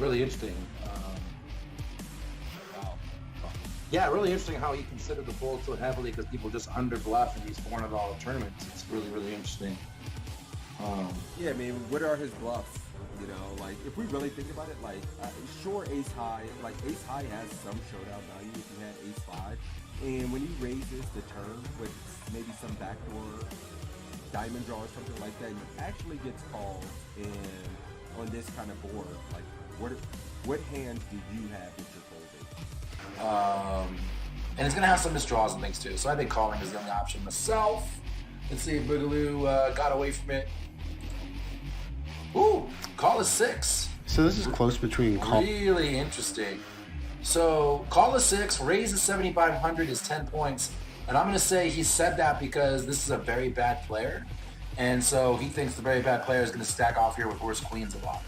really interesting. Wow. Yeah, really interesting how he considered the fold so heavily because people just under bluff in these $400 tournaments. It's really, really interesting. Yeah, I mean, what are his bluffs? You know, like if we really think about it, like sure, ace high has some showdown value if you had ace five, and when he raises the turn with maybe some backdoor diamond draw or something like that, he actually gets called in on this kind of board. Like, what hands do you have that you're folding? And it's gonna have some misdraws and things too. So I think calling is the only option myself. Let's see if Boogaloo got away from it. Ooh, call is 6. So this is close between call. Really interesting. So call is 6, raise is 7,500 is 10 points. And I'm going to say he said that because this is a very bad player. And so he thinks the very bad player is going to stack off here with worse queens a lot.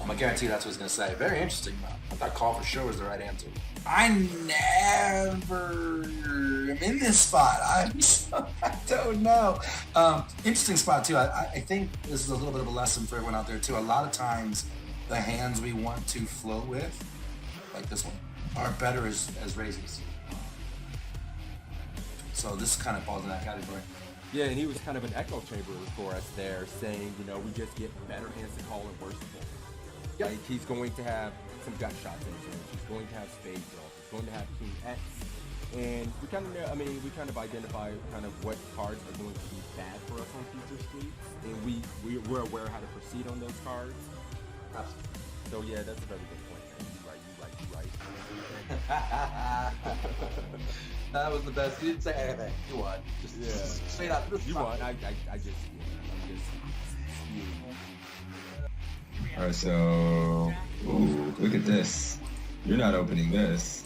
I'm going to guarantee that's what he's going to say. Very interesting, though. I thought call for sure was the right answer. I never am in this spot. I don't know. Interesting spot, too. I think this is a little bit of a lesson for everyone out there, too. A lot of times, the hands we want to float with, like this one, are better as raises. So this kind of falls in that category. Yeah, and he was kind of an echo chamber for us there, saying, you know, we just get better hands to call and worse to fold. Yep. Like, he's going to have some gut shots in his range. He's going to have spade draws. He's going to have king X. And we kind of know, we kind of identify kind of what cards are going to be bad for us on future streets. And we're aware how to proceed on those cards. Absolutely. So yeah, that's a very good point, man. You right. That was the best. You didn't say anything. You won. Just straight up. You won. I'm just All right, so ooh, look at this. You're not opening this.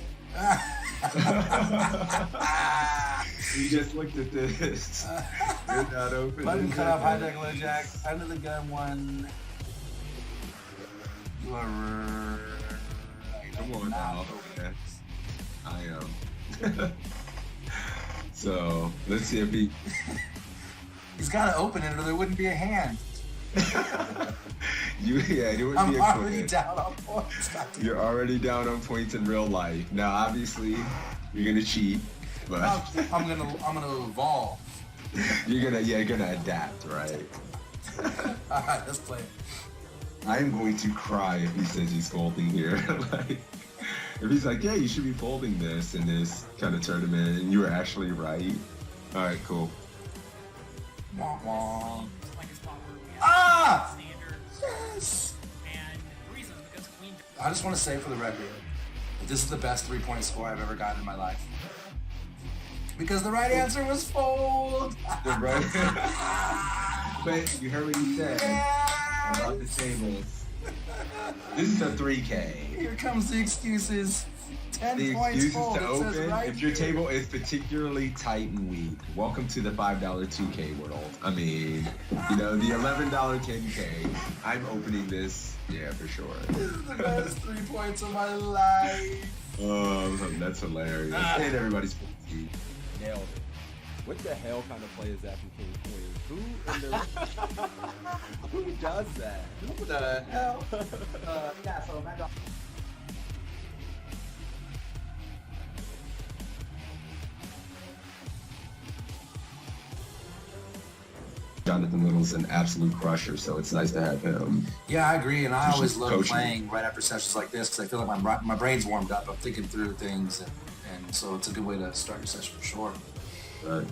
You just looked at this. You're not opening. Button cut off, hijack, low jack, under the gun one. You are right. Come on now. Okay. I am. So let's see if he. He's got to open it, or there wouldn't be a hand. It would I'm be a already quiz. down on points. You're already down on points in real life. Now, obviously, you're gonna cheat, but I'm gonna evolve. you're gonna adapt, right? All right, let's play it. I'm going to cry if he says he's folding here. Like, if he's like, yeah, you should be folding this in this kind of tournament, and you were actually right. All right, cool. Wah, wah. Like a spot where we have Ah! standard. Yes! And the reason is because queen. I just want to say for the record that this is the best 3-point score I've ever gotten in my life. Because the right answer was fold. The right. But you heard what he said about the tables. This is a 3K. Here comes the excuses. 10 The points excuses fold. to It says open right if your here. table is particularly tight and weak. Welcome to the $5 2K world. I mean, the $11 10K. I'm opening this, yeah, for sure. This is the best 3 points of my life. Oh, that's hilarious. And everybody's nailed it. What the hell kind of play is that from King Queen? Who does that? Who the hell? Yeah, so Mad Dog. Jonathan Little's an absolute crusher, so it's nice to have him. Yeah, I agree, and I Just always love coaching. playing right after sessions like this because I feel like my brain's warmed up. I'm thinking through things, and so it's a good way to start your session for sure. Right.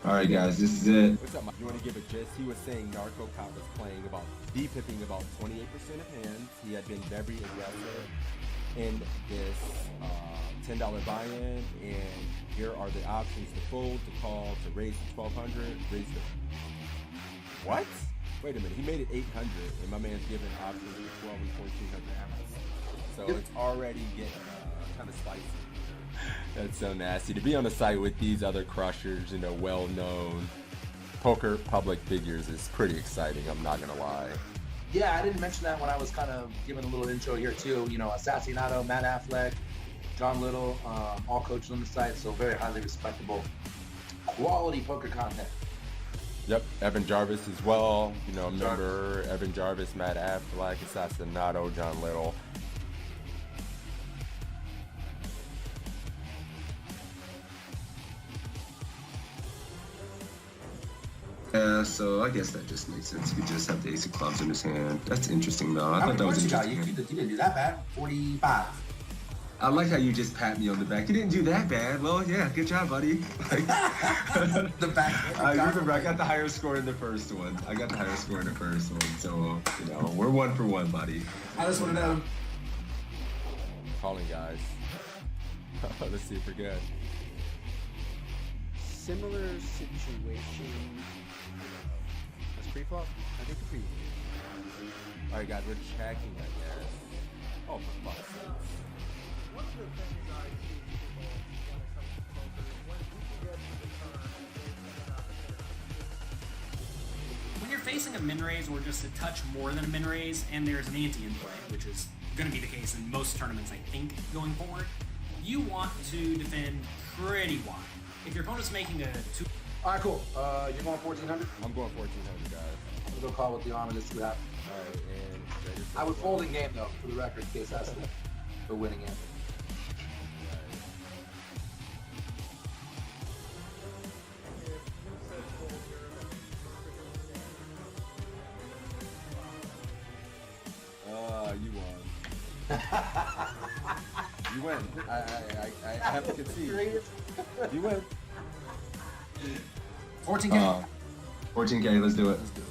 All right, guys, this is it. What's up, Mike? You want to give a gist? He was saying Narco Cop was playing about D-pipping about 28% of hands. He had been very aggressive in this $10 buy-in, and here are the options to fold, to call, to raise to 1,200, raise to... What? Wait a minute, he made it 800, and my man's giving options to 12 and 1,400 ounces. So it's already getting kind of spicy. That's so nasty. To be on a site with these other crushers, well-known poker public figures is pretty exciting, I'm not gonna lie. Yeah, I didn't mention that when I was kind of giving a little intro here too. Assassinato, Matt Affleck, John Little, all coaches on the site, so very highly respectable, quality poker content. Yep, Evan Jarvis as well. Remember Evan Jarvis, Matt Affleck, Assassinato, John Little. Yeah, so I guess that just makes sense. He just have the ace of clubs in his hand. That's interesting, though. I How thought many that was points you got? interesting. You didn't do that bad. 45. I like how you just pat me on the back. You didn't do that bad. Well, yeah, good job, buddy. Like, The back. I remember I got the higher score in the first one. So, we're 1 for 1, buddy. I just want to know. Calling, guys. Let's see if we're good. Similar situation as pre-flop. I think pre. All right, guys, we're checking, I guess. Oh, for fuck's sake. One of the things I see people when it comes to poker is when you can get to the turn and When you're facing a min raise or just a touch more than a min raise, and there's an ante in play, which is going to be the case in most tournaments, I think, going forward, you want to defend pretty wide. If your opponent's making a 2. All right, cool. You're going 1,400. I'm going 1,400, guys. I'm gonna go call with the arm and just see what happens. All right, and ready for I would the- fold in game though, for the record, in case that's the winning end. You won. You win. I have to concede. You win. 14K. 14K, let's do it. Let's do it.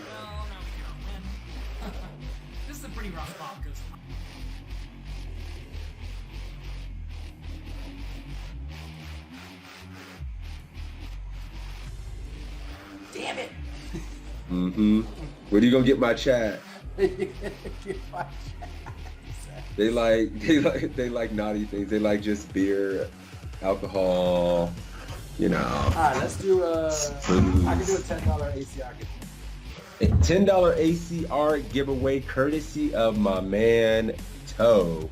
Well, no, we cannot win. This is a pretty rough spot because damn it. Mm-hmm. Where do you gonna get my chat? They like naughty things. They like just beer, alcohol, All right, let's do I can do a $10 ACR giveaway. $10 ACR giveaway courtesy of my man Toe.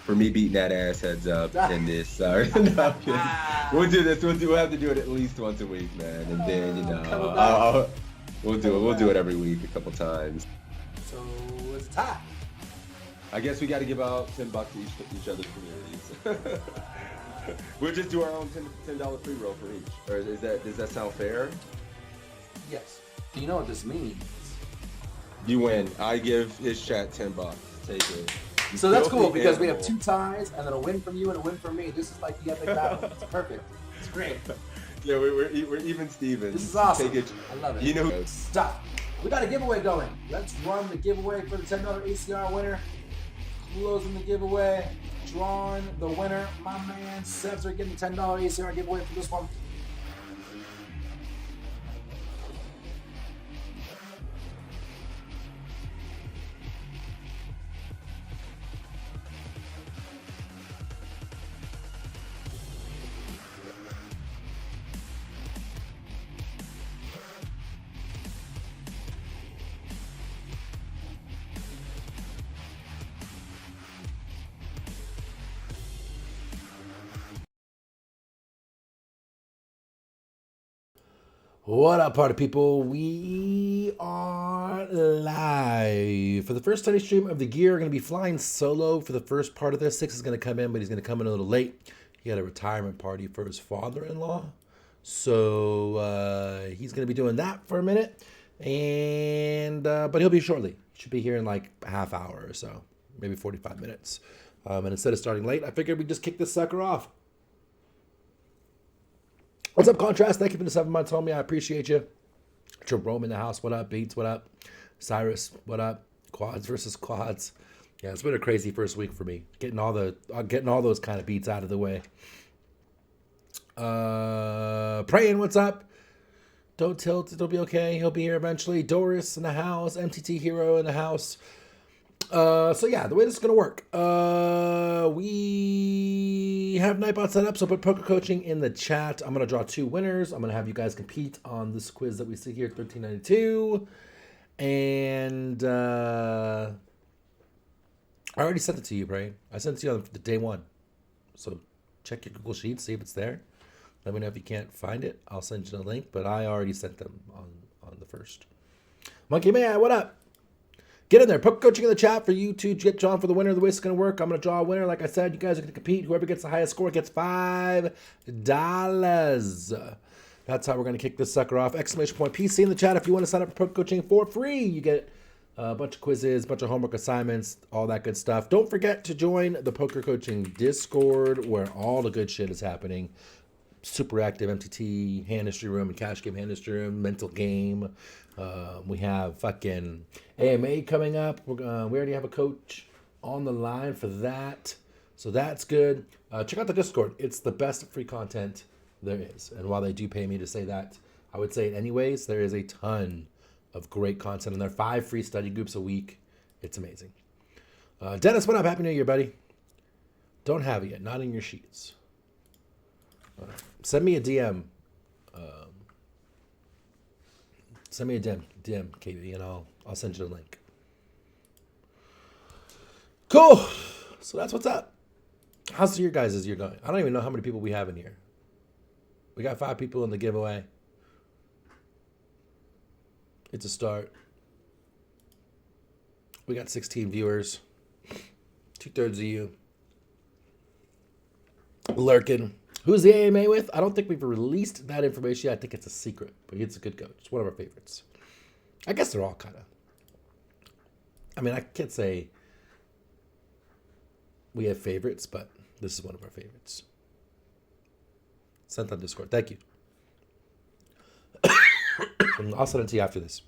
For me beating that ass heads up in this. Sorry. No, I'm kidding. We'll do this. We'll have to do it at least once a week, man. And then we'll do it every week a couple times. So it's a tie. I guess we got to give out $10 to each other's communities. We'll just do our own $10 free roll for each. Or does that sound fair? Yes. You know what this means. You win. I give his chat $10. Take it. So that's cool Filthy because we have animal. 2 ties and then a win from you and a win from me. This is like the epic battle. It's perfect. It's great. Yeah, we're even Stevens. This is awesome. Take it. I love it. You know, Stop. We got a giveaway going. Let's run the giveaway for the $10 ACR winner. Closing the giveaway. Drawing the winner. My man Sebs are getting the $10 ACR giveaway for this one. What up, party people? We are live. For the first study stream of the year, we're going to be flying solo for the first part of this. Six is going to come in, but he's going to come in a little late. He had a retirement party for his father-in-law. So he's going to be doing that for a minute. And but he'll be shortly. He should be here in like a half hour or so, maybe 45 minutes. And instead of starting late, I figured we'd just kick this sucker off. What's up, Contrast? Thank you for the 7 months, homie. I appreciate you. Jerome in the house. What up, Beats? What up? Cyrus, what up? Quads versus quads. Yeah, it's been a crazy first week for me. Getting all those kind of beats out of the way. Praying, what's up? Don't tilt. It'll be okay. He'll be here eventually. Doris in the house. MTT Hero in the house. So yeah, the way this is gonna work, we have Nightbot set up. So put poker coaching in the chat. I'm gonna draw 2 winners. I'm gonna have you guys compete on this quiz that we see here, 1392, and I already sent it to you, Brain. I sent it to you on the day 1. So check your Google Sheets, see if it's there. Let me know if you can't find it. I'll send you the link, but I already sent them on the first. Monkey Man, what up? Get in there. Put coaching in the chat for you to get drawn for the winner. The way it's going to work, I'm going to draw a winner. Like I said, you guys are going to compete. Whoever gets the highest score gets $5. That's how we're going to kick this sucker off. Exclamation point PC in the chat if you want to sign up for poker coaching for free. You get a bunch of quizzes, a bunch of homework assignments, all that good stuff. Don't forget to join the poker coaching Discord where all the good shit is happening. Super active MTT, hand history room, and cash game hand history room, mental game. We have fucking AMA coming up. We already have a coach on the line for that. So that's good. Check out the Discord. It's the best free content there is. And while they do pay me to say that, I would say it anyways. There is a ton of great content in there. 5 free study groups a week. It's amazing. Dennis, what up? Happy New Year, buddy. Don't have it yet. Not in your sheets. Send me a DM. Send me a DM, KB, and I'll send you the link. Cool. So that's what's up. How's your guys' year going? I don't even know how many people we have in here. We got 5 people in the giveaway. It's a start. We got 16 viewers. 2/3 of you. Lurking. Who's the AMA with? I don't think we've released that information yet. I think it's a secret, but it's a good coach. It's one of our favorites. I guess they're all kind of. I mean, I can't say we have favorites, but this is one of our favorites. Sent on Discord. Thank you. I'll send it to you after this.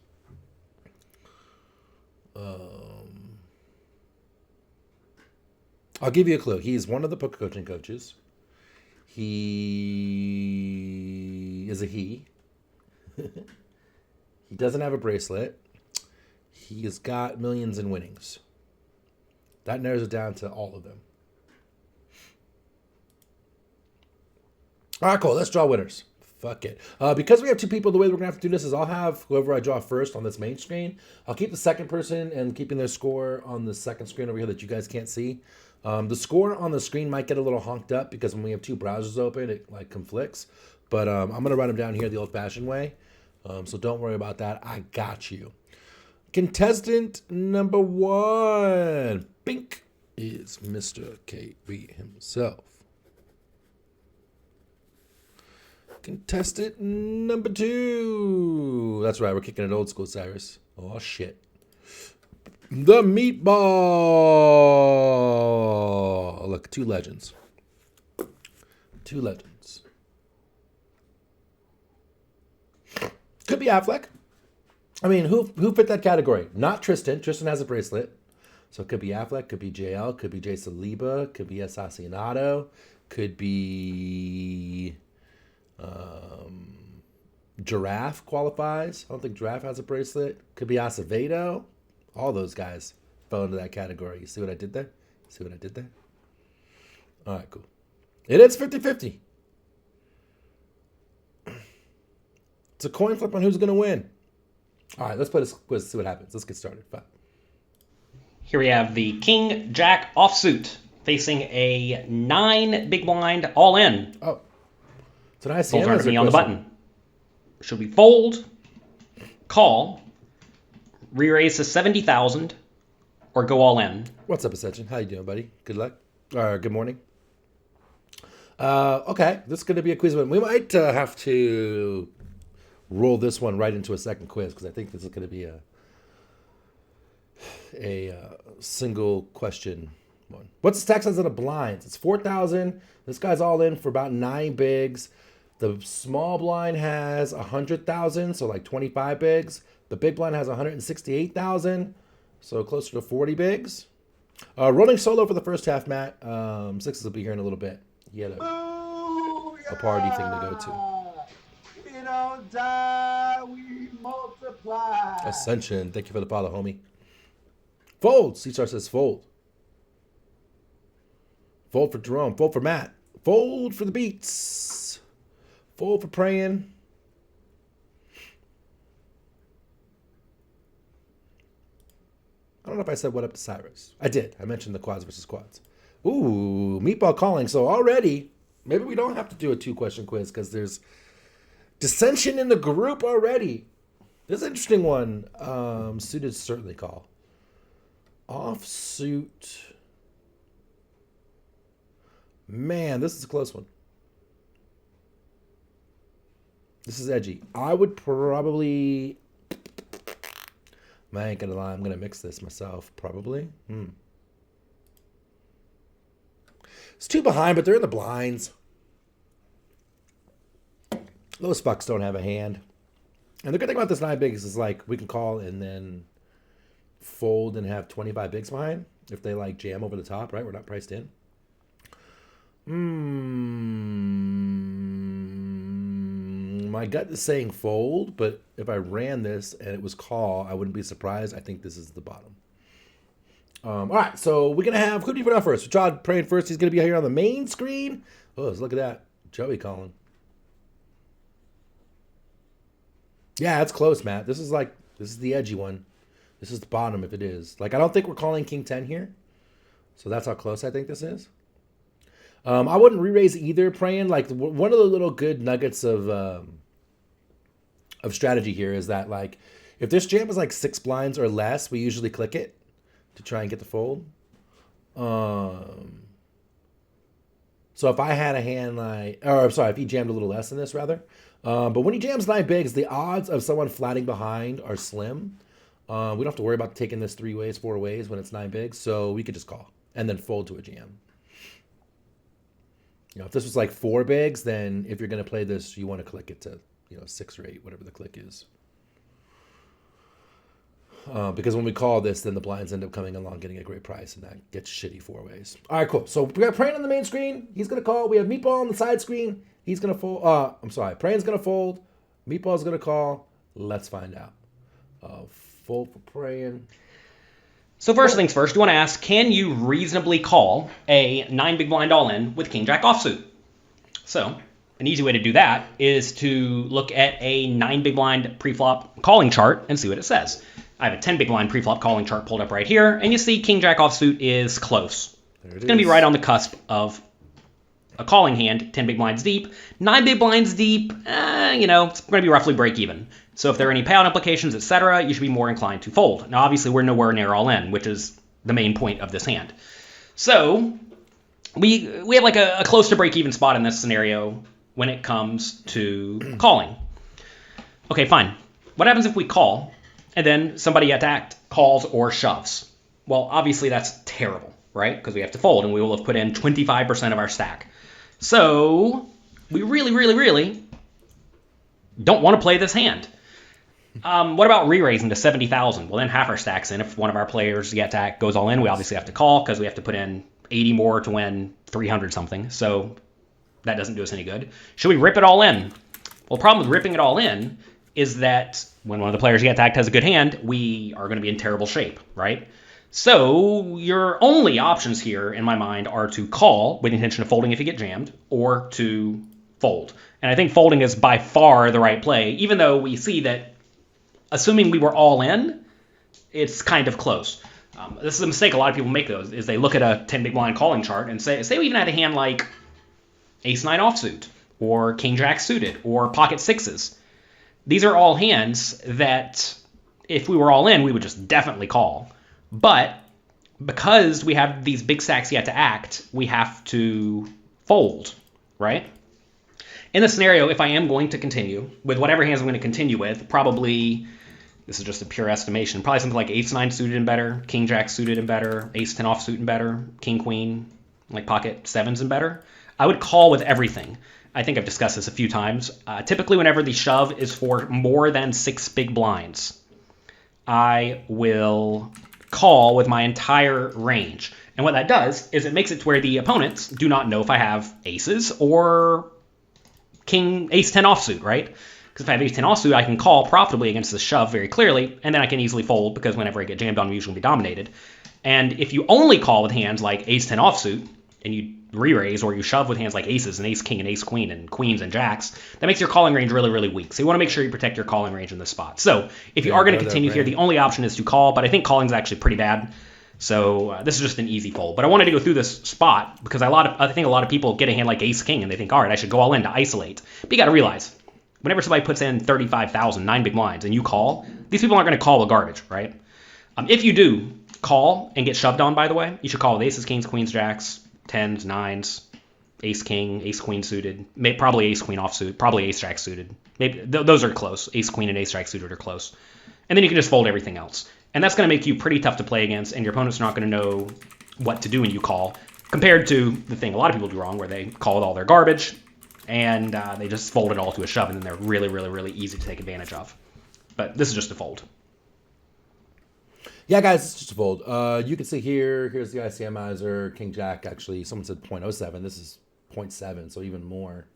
I'll give you a clue. He's one of the poker coaching coaches. He is a he. He doesn't have a bracelet. He has got millions in winnings. That narrows it down to all of them. All right, cool. Let's draw winners. Fuck it. Because we have 2 people, the way we're going to have to do this is I'll have whoever I draw first on this main screen. I'll keep the second person and keeping their score on the second screen over here that you guys can't see. The score on the screen might get a little honked up because when we have 2 browsers open, it like conflicts. But I'm going to write them down here the old-fashioned way. So don't worry about that. I got you. Contestant number 1. Bink is Mr. KB himself. Contestant number 2. That's right. We're kicking it old school, Cyrus. Oh, shit. The Meatball. Look, 2 legends. 2 legends. Could be Affleck. I mean, who fit that category? Not Tristan. Tristan has a bracelet. So it could be Affleck, could be JL, could be Jay Saliba, could be Assassinato, could be Giraffe qualifies. I don't think Giraffe has a bracelet. Could be Acevedo. All those guys fell into that category. You see what I did there? See what I did there? All right, cool. It is 50-50. It's a coin flip on who's going to win. All right, let's play this quiz, see what happens. Let's get started. Fine. Here we have the King Jack offsuit facing a 9 big blind all in. Oh. So now I see Fold under me on the button. Should we fold, call, re-raise to 70,000, or go all in? What's up, Ascension? How you doing, buddy? Good luck. Good morning. Okay, this is going to be a quiz one. We might have to roll this one right into a second quiz because I think this is going to be a single question one. What's the stack size of the blinds? It's 4,000. This guy's all in for about 9 bigs. The small blind has 100,000, so like 25 bigs. The big blind has 168,000, so closer to 40 bigs. Rolling solo for the first half, Matt. Sixes will be here in a little bit. He had a party thing to go to. We don't die, we multiply. Ascension, thank you for the follow, homie. Fold. C-Star says fold. Fold for Jerome. Fold for Matt. Fold for the Beats. Fold for Praying. I don't know if I said what up to Cyrus. I did. I mentioned the quads versus quads. Ooh, Meatball calling. So already, maybe we don't have to do a 2-question quiz because there's dissension in the group already. This is an interesting one. Suited certainly call. Offsuit. Man, this is a close one. This is edgy. I would probably... I ain't gonna lie. I'm gonna mix this myself, probably. It's two behind, but they're in the blinds. Those fucks don't have a hand. And the good thing about this 9 bigs is like we can call and then fold and have 25 bigs behind if they like jam over the top, right? We're not priced in. My gut is saying fold, but if I ran this and it was call, I wouldn't be surprised. I think this is the bottom. All right, so we're gonna have, who do you put on first? John praying first. He's gonna be here on the main screen. Oh, let's look at that, Joey calling. Yeah, it's close, Matt. This is the edgy one. This is the bottom if it is. Like, I don't think we're calling King 10 here. So that's how close I think this is. I wouldn't re-raise either, praying. Like, one of the little good nuggets of strategy here is that, like, if this jam is like 6 blinds or less, we usually click it to try and get the fold. So if I had a hand like, or I'm sorry, if he jammed a little less than this rather. But when he jams 9 bigs, the odds of someone flatting behind are slim. We don't have to worry about taking this 3 ways, 4 ways when it's 9 bigs. So we could just call and then fold to a jam. You know, if this was like 4 bigs, then if you're going to play this, you want to click it to, 6 or 8, whatever the click is. Because when we call this, then the blinds end up coming along, getting a great price, and that gets shitty 4 ways. All right, cool. So we got Praying on the main screen. He's going to call. We have Meatball on the side screen. He's going to fold. I'm sorry. Praying's going to fold. Meatball's going to call. Let's find out. Fold for Praying. So first things first, you want to ask, can you reasonably call a 9 big blind all-in with King Jack offsuit? So an easy way to do that is to look at a 9 big blind preflop calling chart and see what it says. I have a 10 big blind preflop calling chart pulled up right here, and you see King Jack offsuit is close. It's going to be right on the cusp of a calling hand, 10 big blinds deep. 9 big blinds deep, it's going to be roughly break even. So if there are any payout implications, etc., you should be more inclined to fold. Now, obviously, we're nowhere near all in, which is the main point of this hand. So we have like a close to break even spot in this scenario when it comes to calling. Okay, fine. What happens if we call and then somebody attacked calls or shoves? Well, obviously that's terrible, right? Because we have to fold and we will have put in 25% of our stack. So we really, really, really don't want to play this hand. What about re-raising to 70,000? Well, then half our stack's in. If one of our players get attacked, goes all in, we obviously have to call because we have to put in 80 more to win 300 something. So that doesn't do us any good. Should we rip it all in? Well, the problem with ripping it all in is that when one of the players get attacked has a good hand, we are going to be in terrible shape, right? So your only options here, in my mind, are to call with the intention of folding if you get jammed, or to fold. And I think folding is by far the right play, even though we see that, assuming we were all in, it's kind of close. This is a mistake a lot of people make, though, is they look at a 10 big blind calling chart and say we even had a hand like ace-9 offsuit, or king-jack suited, or pocket sixes. These are all hands that, if we were all in, we would just definitely call. But because we have these big stacks yet to act, we have to fold, right? In this scenario, if I am going to continue with whatever hands I'm going to continue with, probably, this is just a pure estimation, probably something like ace-9 suited and better, king-jack suited and better, ace-10 offsuit and better, king-queen, like pocket sevens and better, I would call with everything. I think I've discussed this a few times. Typically, whenever the shove is for more than 6 big blinds, I will call with my entire range. And what that does is it makes it to where the opponents do not know if I have aces or ace-10 offsuit, right? Because if I have ace-10 offsuit, I can call profitably against the shove very clearly, and then I can easily fold because whenever I get jammed on, I'm usually dominated. And if you only call with hands like ace-10 offsuit, and you re-raise or you shove with hands like aces and ace-king and ace-queen and queens and jacks, that makes your calling range really, really weak. So you want to make sure you protect your calling range in this spot. So if you are going to continue here, the only option is to call, but I think calling is actually pretty bad. So this is just an easy fold. But I wanted to go through this spot because I think a lot of people get a hand like ace-king and they think, all right, I should go all in to isolate. But you got to realize, whenever somebody puts in 35,000, 9 big blinds, and you call, these people aren't going to call with garbage, right? If you do, call and get shoved on, by the way, you should call with aces, kings, queens, jacks, tens, nines, ace, king, ace, queen suited, probably ace, queen offsuit, probably ace, jack suited. Maybe those are close. Ace, queen, and ace, jack suited are close. And then you can just fold everything else. And that's going to make you pretty tough to play against, and your opponent's not going to know what to do when you call, compared to the thing a lot of people do wrong, where they call with all their garbage, and they just fold it all to a shove, and then they're really, really, really easy to take advantage of. But this is just a fold. Yeah, guys, it's just a fold. You can see here, here's the ICMizer, King Jack, actually, someone said 0.07. This is 0.7, so even more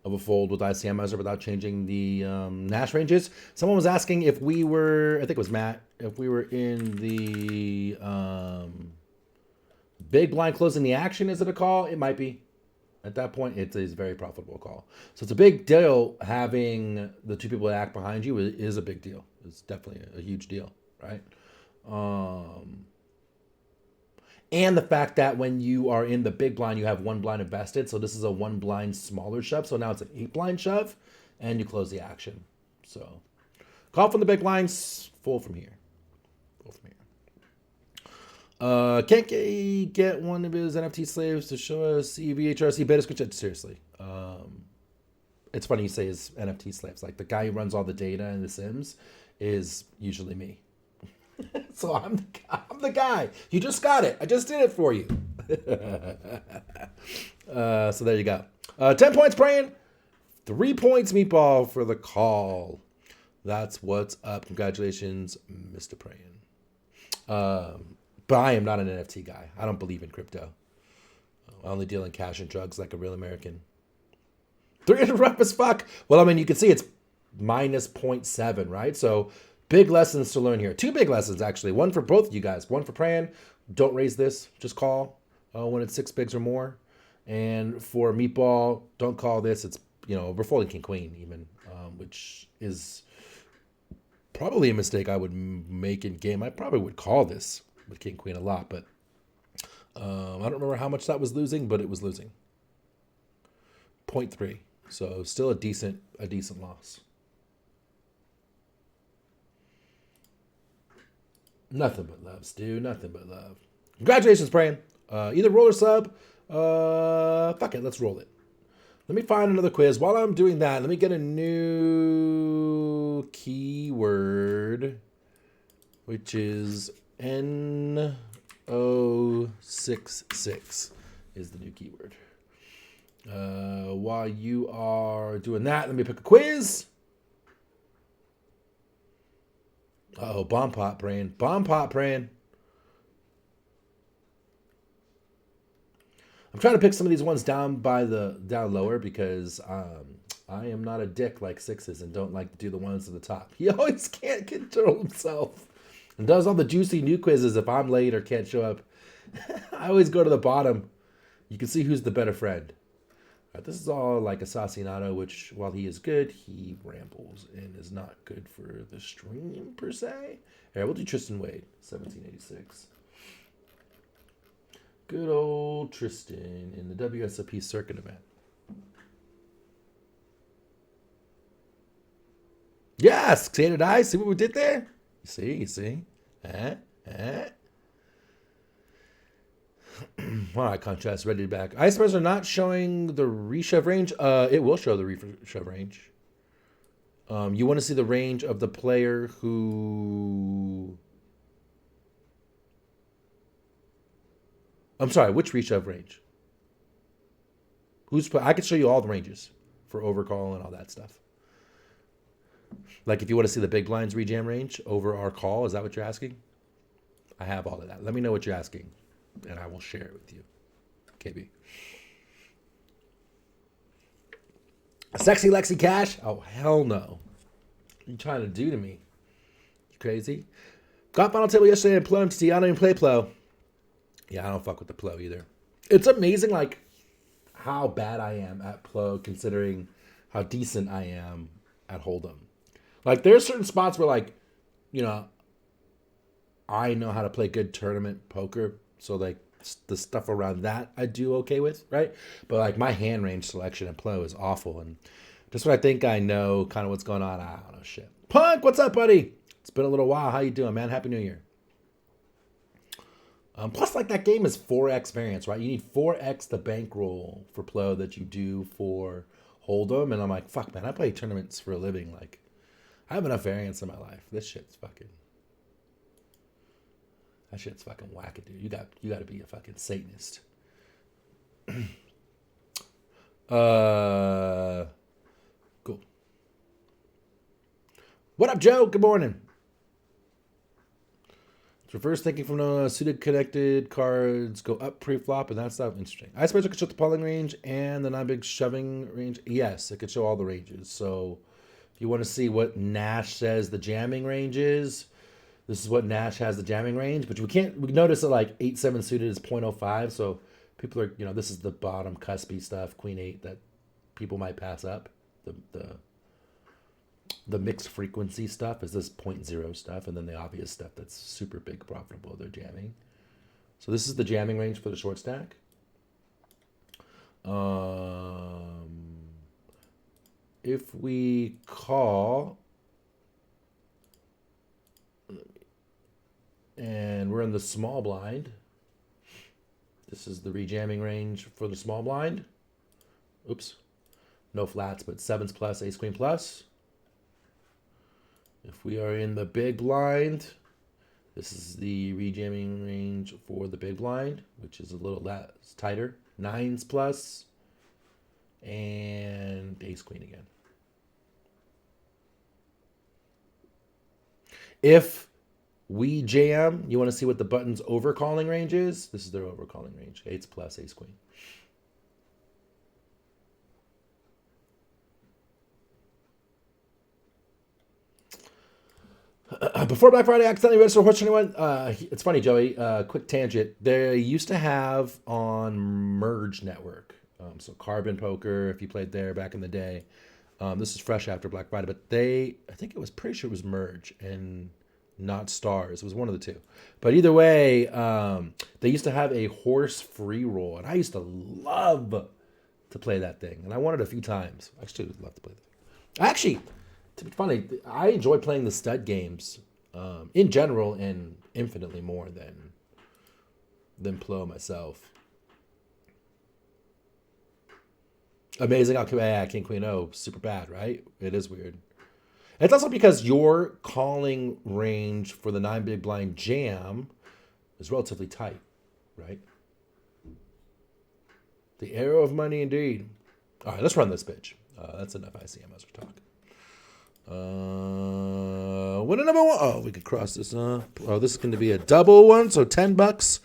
of a fold with ICMizer without changing the Nash ranges. Someone was asking if we were, I think it was Matt, if we were in the big blind closing the action, is it a call? It might be. At that point, it's a very profitable call. So it's a big deal having the two people that act behind you is a big deal. It's definitely a huge deal, right? And the fact that when you are in the big blind, you have one blind invested. So this is a one blind smaller shove. So now it's an 8 blind shove, and you close the action. So call from the big blinds, fold from here. Fold from here. Can't get one of his NFT slaves to show us EVHRC beta screenshot. Seriously. It's funny you say his NFT slaves. Like the guy who runs all the data in the Sims is usually me. So I'm the guy. You just got it. I just did it for you. So there you go. 10 points praying. 3 points meatball for the call. That's what's up. Congratulations, Mr. Praying. But I am not an NFT guy. I don't believe in crypto. I only deal in cash and drugs like a real American. 300 rough as fuck. Well, I mean, you can see it's minus 0.7, right? So big lessons to learn here. 2 big lessons, actually. One for both of you guys. One for praying. Don't raise this. Just call when it's 6 bigs or more. And for meatball, don't call this. It's, we're folding king queen even, which is probably a mistake I would make in game. I probably would call this with king queen a lot, but I don't remember how much that was losing, but it was losing. 0.3. So still a decent loss. Nothing but love, Stu. Nothing but love. Congratulations, Praying. Either roll or sub. Fuck it. Let's roll it. Let me find another quiz. While I'm doing that, let me get a new keyword, which is N066 is the new keyword. While you are doing that, let me pick a quiz. Uh-oh, bomb pot praying. Bomb pot praying. I'm trying to pick some of these ones down lower because I am not a dick like Sixes and don't like to do the ones at the top. He always can't control himself and does all the juicy new quizzes if I'm late or can't show up. I always go to the bottom. You can see who's the better friend. This is all like Assassinato, which, while he is good, he rambles and is not good for the stream, per se. Here, we'll do Tristan Wade, 1786. Good old Tristan in the WSOP circuit event. Yes! Xander Dice, see what we did there? You see? All right, contrast, ready back. Icebreakers are not showing the reshove range. It will show the reshove range. You want to see the range of the player who... I'm sorry, which reshove range? I can show you all the ranges for overcall and all that stuff. Like if you want to see the big blinds rejam range over our call, is that what you're asking? I have all of that. Let me know what you're asking, and I will share it with you. KB. Sexy Lexi Cash? Oh, hell no. What are you trying to do to me? You crazy? Got final table yesterday and Plo MTT. I don't even play Plo. Yeah, I don't fuck with the Plo either. It's amazing, like, how bad I am at Plo considering how decent I am at Hold'em. Like, there's certain spots where, like, I know how to play good tournament poker. So, like, the stuff around that I do okay with, right? But, like, my hand range selection at Plo is awful. And just when I think I know kind of what's going on, I don't know shit. Punk, what's up, buddy? It's been a little while. How you doing, man? Happy New Year. Plus, like, that game is 4x variance, right? You need 4x the bankroll for Plo that you do for Hold'em. And I'm like, fuck, man, I play tournaments for a living. Like, I have enough variance in my life. That shit's fucking wackadoo. You got to be a fucking Satanist. Cool. What up, Joe? Good morning. Reverse thinking from the suited connected cards go up pre-flop and that stuff. Interesting. I suppose it could show the pulling range and the non-big shoving range. Yes, it could show all the ranges. So if you want to see what Nash says the jamming range is, this is what Nash has the jamming range. But we notice that like 8-7 suited is 0.05. So people are, this is the bottom cuspy stuff, Queen 8, that people might pass up. The mixed frequency stuff is this 0.0 stuff, and then the obvious stuff that's super big profitable, they're jamming. So this is the jamming range for the short stack. If we call, and we're in the small blind, this is the rejamming range for the small blind. Oops, no flats, but 7s plus, ace queen plus. If we are in the big blind, this is the rejamming range for the big blind, which is a little less tighter. 9s plus, and ace queen again. If we jam, you want to see what the button's overcalling range is? This is their overcalling range. 8s plus, ace queen. Before Black Friday, I accidentally registered a horse for anyone. It's funny, Joey. Quick tangent. They used to have on Merge Network, so Carbon Poker, if you played there back in the day. This is fresh after Black Friday, but I think it was pretty sure it was Merge and not Stars. It was one of the two. But either way, they used to have a horse free roll, and I used to love to play that thing, and I won it a few times. I still would love to play that. Actually, to be funny, I enjoy playing the stud games in general and infinitely more than Plo myself. Amazing how King Queen O, super bad, right? It is weird. It's also because your calling range for the 9 big blind jam is relatively tight, right? The arrow of money indeed. All right, let's run this bitch. That's enough ICM as we talk. Winner number 1. Oh, we could cross this up. Oh, this is going to be a double one, so $10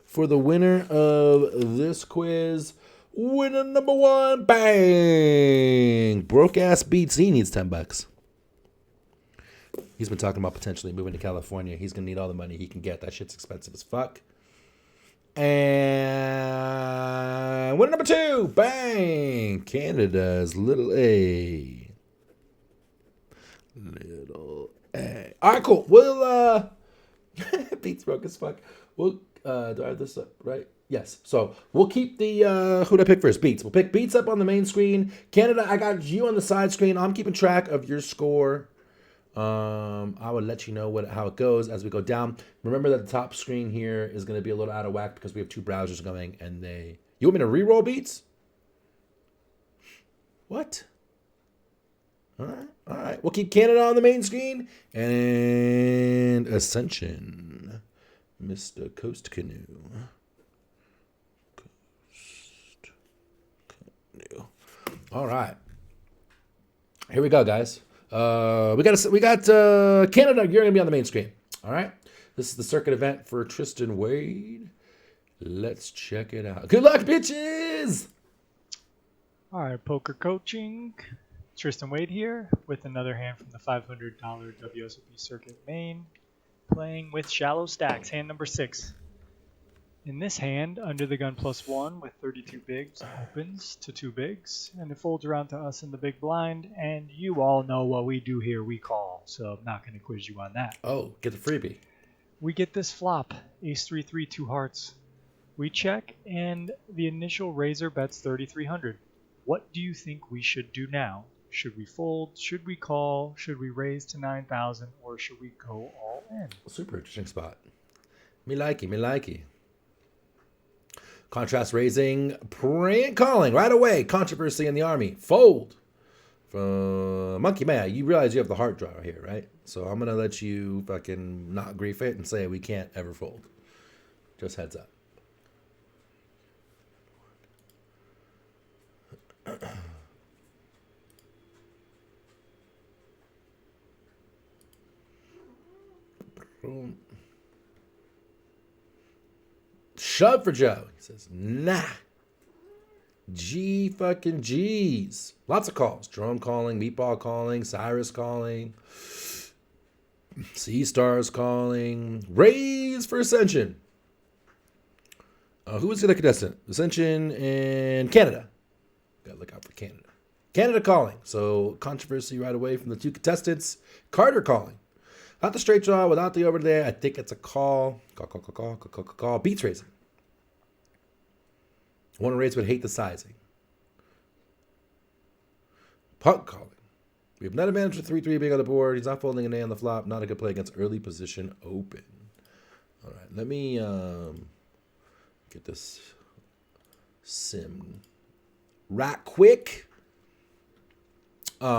for the winner of this quiz. Winner number 1, bang! Broke ass beats. He needs $10. He's been talking about potentially moving to California. He's going to need all the money he can get. That shit's expensive as fuck. And winner number 2, bang! Canada's little A. Little A. All right, cool. We'll, beats broke as fuck. We'll, do I have this up, right? Yes. So we'll keep the, who'd I pick first? Beats. We'll pick Beats up on the main screen. Canada, I got you on the side screen. I'm keeping track of your score. I will let you know how it goes as we go down. Remember that the top screen here is going to be a little out of whack because we have 2 browsers going and you want me to re-roll Beats? What? All right. We'll keep Canada on the main screen and Ascension, Mr. Coast Canoe. Coast Canoe. All right. Here we go, guys. We got Canada. You're gonna be on the main screen. All right. This is the circuit event for Tristan Wade. Let's check it out. Good luck, bitches. All right, poker coaching. Tristan Wade here with another hand from the $500 WSOP circuit main, playing with shallow stacks. Hand number 6. In this hand, under the gun +1 with 32 bigs opens to 2 bigs, and it folds around to us in the big blind, and you all know what we do here, we call, so I'm not going to quiz you on that. Oh, get the freebie. We get this flop, ace-3-3, 2 hearts. We check, and the initial raiser bets 3,300. What do you think we should do now? Should we fold? Should we call? Should we raise to 9,000, or should we go all in? Super interesting spot. Me likey. Contrast raising, praying, calling right away. Controversy in the army. Fold. From Monkey Man, you realize you have the heart draw here, right? So I'm gonna let you fucking not grief it and say we can't ever fold. Just heads up. Shove for Joe. He says, nah. G fucking G's. Lots of calls. Drone calling, Meatball calling, Cyrus calling, Sea Stars calling. Raise for Ascension. Who was the other contestant? Ascension and Canada. Gotta look out for Canada. Canada calling. So controversy right away from the two contestants. Carter calling. Not the straight draw, without the over there. I think it's a call. Call. Beats raising. Want to raise but hate the sizing. Punt calling. We have net advantage for 3-3 being on the board. He's not folding an A on the flop. Not a good play against early position open. All right, let me get this sim right quick. 9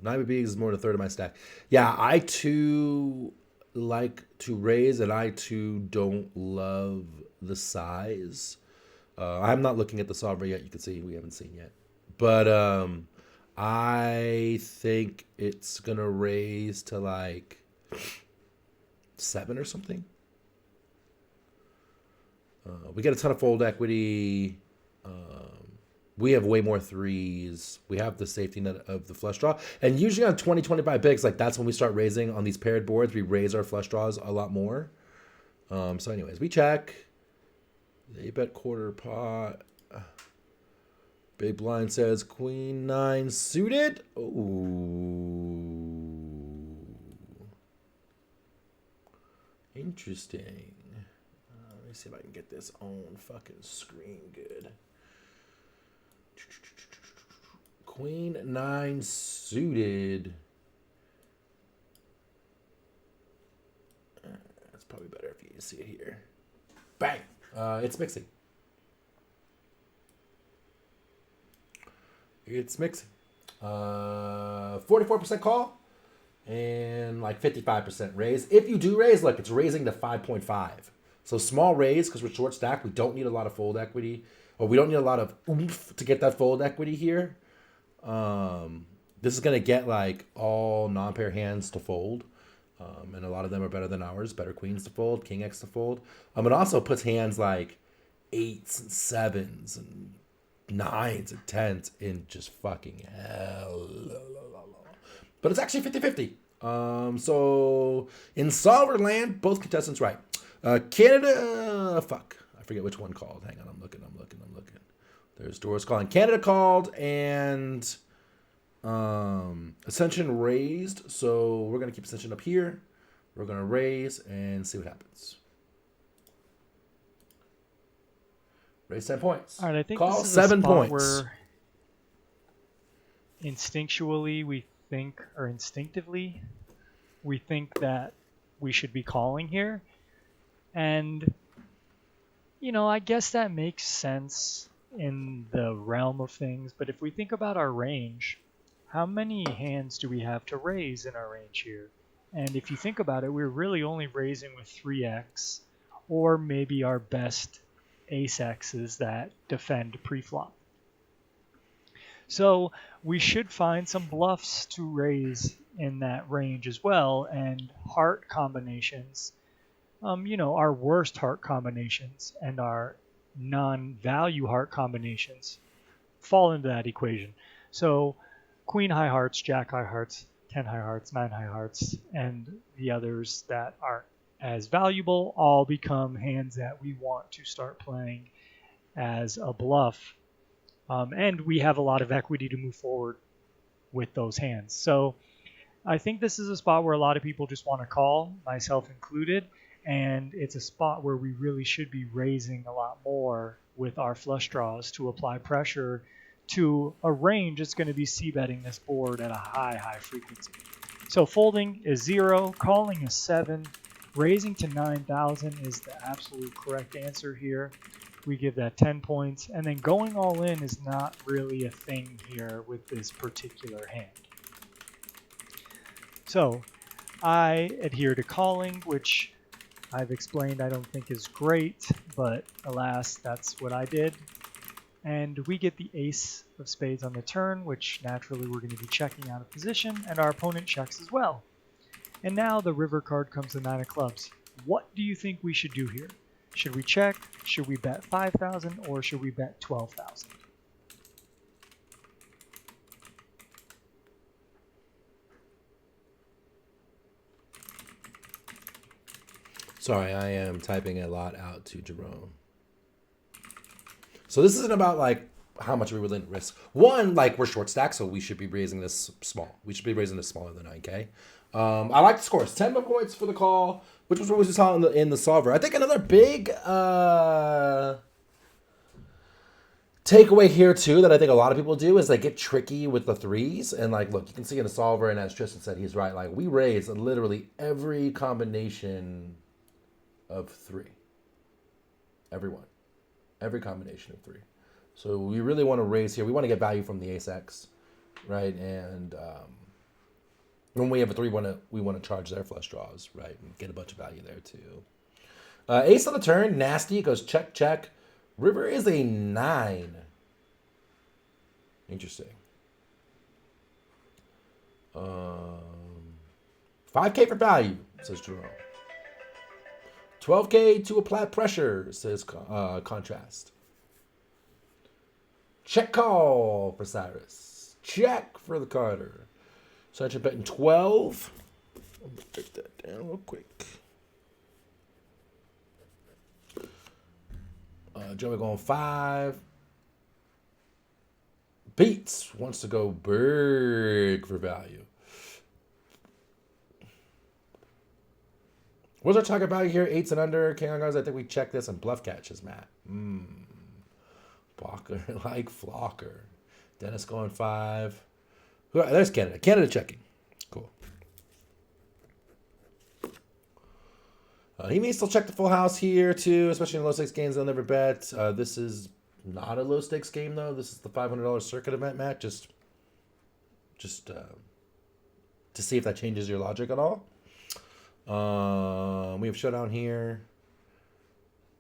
BBs is more than a third of my stack. Yeah, I too like to raise, and I too don't love the size. I'm not looking at the solver yet. You can see we haven't seen yet. But I think it's going to raise to like 7 or something. We get a ton of fold equity. We have way more threes. We have the safety net of the flush draw. And usually on 20, 25 bigs, like that's when we start raising on these paired boards. We raise our flush draws a lot more. So anyways, we check. They bet quarter pot. Big blind says queen 9 suited. Ooh. Interesting. Let me see if I can get this on fucking screen good. Queen 9 suited. That's probably better if you see it here. Bang. It's mixing. It's mixing. 44% call and like 55% raise. If you do raise, look, it's raising to 5.5. So small raise because we're short stack. We don't need a lot of fold equity, or we don't need a lot of oomph to get that fold equity here. This is gonna get like all non-pair hands to fold. And a lot of them are better than ours. Better queens to fold, king X to fold. It also puts hands like 8s and 7s and 9s and 10s in just fucking hell. But it's actually 50-50. So in solver land, both contestants right. Canada, fuck. I forget which one called. Hang on, I'm looking. There's Doris calling. Canada called and Ascension raised, so we're gonna keep Ascension up here. We're gonna raise and see what happens. Raise 10 points. All right, I think Call this is 7 a spot points. where instinctually we think, or instinctively we think that we should be calling here, and I guess that makes sense in the realm of things. But if we think about our range, how many hands do we have to raise in our range here? And if you think about it, we're really only raising with 3x, or maybe our best ace X's that defend preflop. So we should find some bluffs to raise in that range as well, and heart combinations, our worst heart combinations and our non-value heart combinations fall into that equation. So queen high hearts, jack high hearts, 10 high hearts, 9 high hearts, and the others that aren't as valuable all become hands that we want to start playing as a bluff. And we have a lot of equity to move forward with those hands. So I think this is a spot where a lot of people just want to call, myself included, and it's a spot where we really should be raising a lot more with our flush draws to apply pressure to a range that's going to be c-betting this board at a high frequency. So folding is 0, calling is 7, raising to 9,000 is the absolute correct answer here. we give that 10 points. And then going all in is not really a thing here with this particular hand. So I adhere to calling, which I've explained I don't think is great, but alas, that's what I did. And we get the ace of spades on the turn, which naturally we're going to be checking out of position, and our opponent checks as well. And now the river card comes the 9 of clubs. What do you think we should do here? Should we check? Should we bet 5,000 or should we bet 12,000? Sorry, I am typing a lot out to Jerome. So this isn't about like how much are we willing to risk. One, like we're short stack, so we should be raising this small. We should be raising this smaller than 9K. I like the scores. 10 points for the call, which was what we saw in the solver. I think another big takeaway here too that I think a lot of people do is they get tricky with the threes. And like, look, you can see in the solver, and as Tristan said, he's right. Like we raise literally every combination of 3. Every combination of 3. So we really want to raise here. We want to get value from the ace X, right? And when we have a 3, we want to charge their flush draws, right? And get a bunch of value there too. Ace on the turn, nasty. It goes check, check. River is a 9. Interesting. 5K for value, says Jerome. 12K to apply pressure, says Contrast. Check call for Cyrus. Check for the Carter. So I should bet in 12. I'm going to take that down real quick. Joey going 5. Beats wants to go big for value. What's our target value here? 8s and under. King on guys, I think we check this and bluff catches, Matt. Blocker like Flocker. Dennis going 5. There's Canada. Canada checking. Cool. He may still check the full house here too, especially in low stakes games. They'll never bet. This is not a low stakes game though. This is the $500 circuit event, Matt. Just to see if that changes your logic at all. We have showdown here.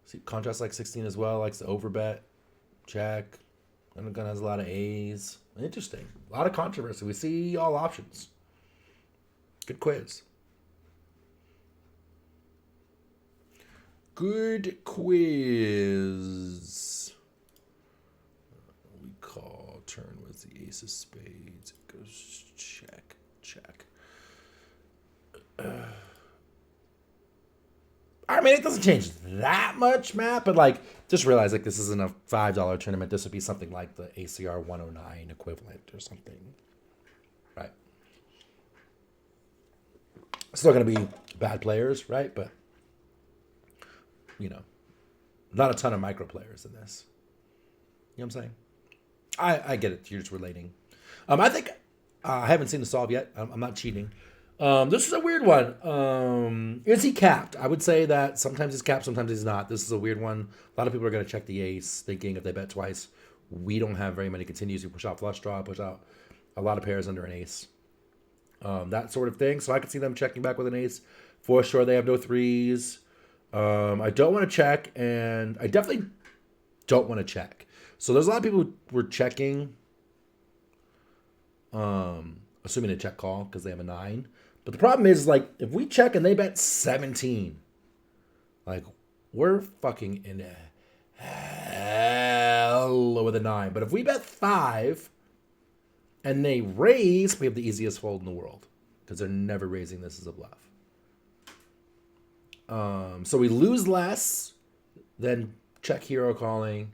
See, Contrast like 16 as well. Likes to overbet. Check. Undergun has a lot of A's. Interesting. A lot of controversy. We see all options. Good quiz. Good quiz. We call turn with the ace of spades. It goes check, check. I mean, it doesn't change that much, Matt, but like, just realize like this isn't a $5 tournament. This would be something like the ACR 109 equivalent or something, right? Still going to be bad players, right? But you know, not a ton of micro players in this. You know what I'm saying? I get it. You're just relating. I think I haven't seen the solve yet. I'm not cheating. This is a weird one. Is he capped? I would say that sometimes he's capped, sometimes he's not. This is a weird one. A lot of people are going to check the ace, thinking if they bet twice, we don't have very many continues. We push out flush draw, push out a lot of pairs under an ace. That sort of thing. So I could see them checking back with an ace. For sure, they have no 3s. I don't want to check, and I definitely don't want to check. So there's a lot of people who were checking, assuming a check call because they have a 9. But the problem is, like, if we check and they bet 17, like, we're fucking in hell with a 9. But if we bet 5 and they raise, we have the easiest fold in the world because they're never raising this as a bluff. So we lose less than check hero calling.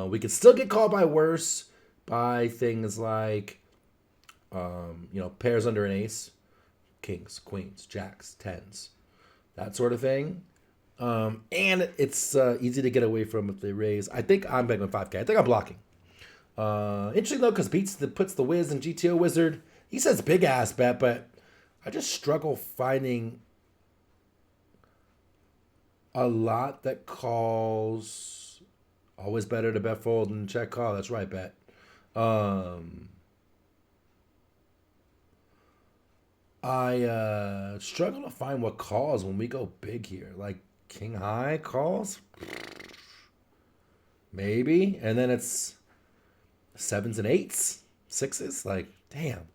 We could still get called by worse by things like, pairs under an ace, kings, queens, jacks, 10s, that sort of thing. And it's easy to get away from if they raise. I think I'm betting with 5K. I think I'm blocking. Interesting though, because puts the Wiz and GTO Wizard. He says big ass bet, but I just struggle finding a lot that calls Always better to bet fold than check call. That's right, bet. I struggle to find what calls when we go big here. Like king high calls? Maybe. And then it's 7s and 8s, 6s. Like, damn.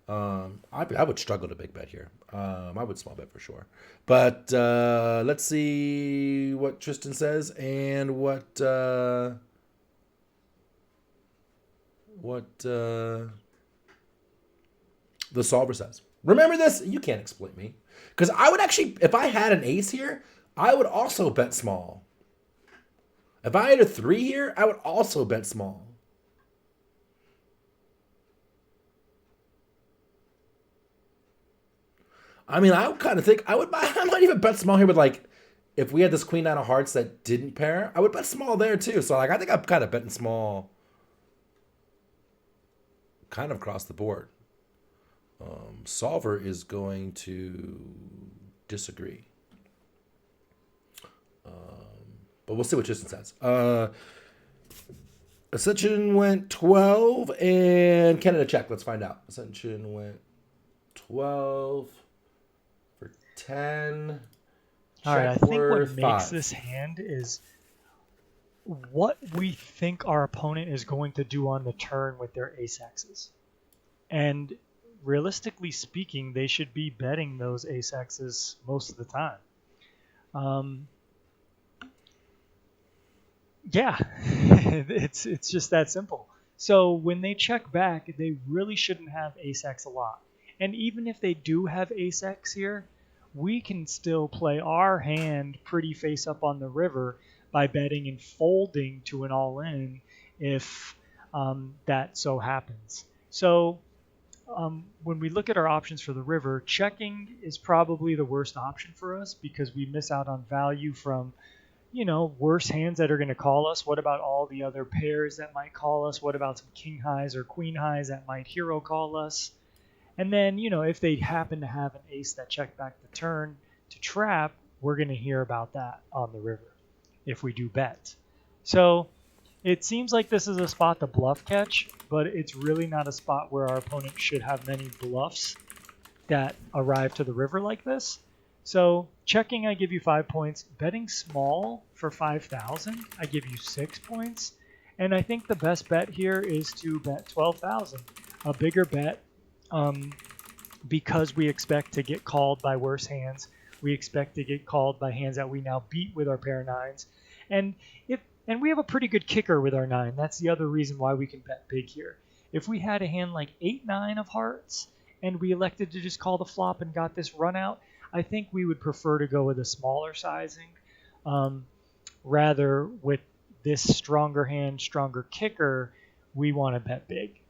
I would struggle to big bet here. I would small bet for sure. But let's see what Tristan says and what the solver says. Remember this? You can't exploit me. Because I would actually, if I had an ace here, I would also bet small. If I had a 3 here, I would also bet small. I mean, I would kind of think I might even bet small here with like, if we had this queen nine of hearts that didn't pair, I would bet small there too. So like, I think I'm kind of betting small, kind of across the board. Solver is going to disagree. But we'll see what Tristan says. Ascension went 12 and Canada check. Let's find out. Ascension went 12 for 10. All right, I think what makes 5. this hand is what we think our opponent is going to do on the turn with their ace-axes. And realistically speaking, they should be betting those ace-axes most of the time. Yeah, it's just that simple. So when they check back, they really shouldn't have ace-x a lot. And even if they do have ace-x here, we can still play our hand pretty face up on the river by betting and folding to an all-in if that so happens. So when we look at our options for the river, checking is probably the worst option for us because we miss out on value from, you know, worse hands that are going to call us. What about all the other pairs that might call us? What about some king highs or queen highs that might hero call us? And then, you know, if they happen to have an ace that checked back the turn to trap, we're going to hear about that on the river if we do bet. So it seems like this is a spot to bluff catch, but it's really not a spot where our opponent should have many bluffs that arrive to the river like this. So checking, I give you 5 points. Betting small for 5,000, I give you 6 points. And I think the best bet here is to bet 12,000. A bigger bet because we expect to get called by worse hands. We expect to get called by hands that we now beat with our pair of nines. And we have a pretty good kicker with our 9. That's the other reason why we can bet big here. If we had a hand like 8-9 of hearts and we elected to just call the flop and got this run out, I think we would prefer to go with a smaller sizing rather with this stronger hand, stronger kicker, we want to bet big.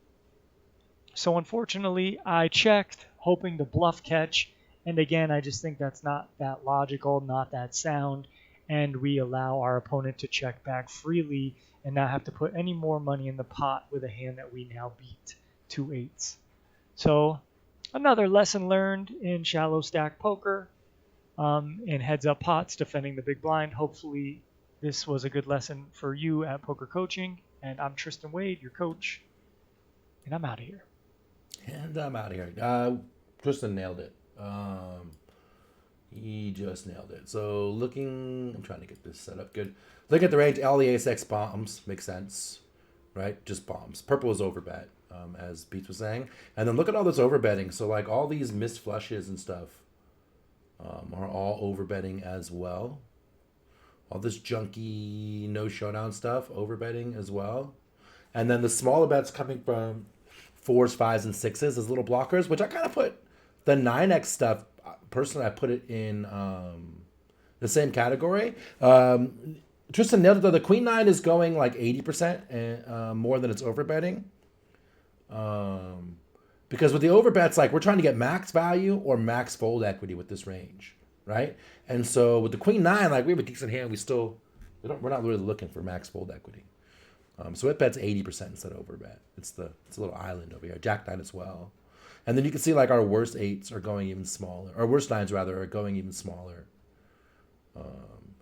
So unfortunately, I checked hoping to bluff catch. And again, I just think that's not that logical, not that sound. And we allow our opponent to check back freely and not have to put any more money in the pot with a hand that we now beat 2 8s. So another lesson learned in shallow stack poker, in heads up pots, defending the big blind. Hopefully this was a good lesson for you at Poker Coaching. And I'm Tristan Wade, your coach. And I'm out of here. And I'm out of here. Tristan nailed it. He just nailed it. So I'm trying to get this set up good. Look at the range. All the ace-x bombs. Makes sense, right? Just bombs. Purple is overbet, as Beats was saying. And then look at all this overbetting. So like all these missed flushes and stuff are all overbetting as well. All this junky no showdown stuff, overbetting as well. And then the smaller bets coming from 4s, 5s, and 6s as little blockers, which I kind of put the 9x stuff. Personally, I put it in the same category. Tristan nailed it though. The queen 9 is going like 80% and more than it's overbetting. Because with the overbets, like we're trying to get max value or max fold equity with this range, right? And so with the queen 9, like we have a decent hand, we're not really looking for max fold equity. So it bets 80% instead of overbet. It's a little island over here. Jack 9 as well. And then you can see like our worst 8s are going even smaller. Our worst 9s rather are going even smaller,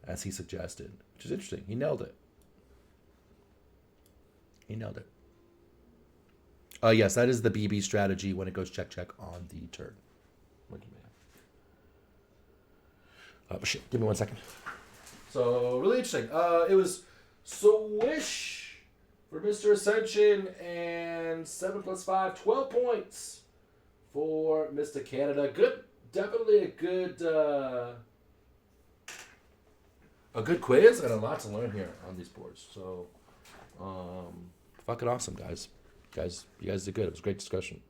as he suggested, which is interesting. He nailed it. He nailed it. Yes, that is the BB strategy when it goes check on the turn. What do you mean? Shit, give me 1 second. So, really interesting. It was Swish for Mr. Ascension and 7 + 5, 12 points for Mr. Canada. Good, definitely a good quiz and a lot to learn here on these boards. So, fucking awesome, guys. You guys did good. It was a great discussion.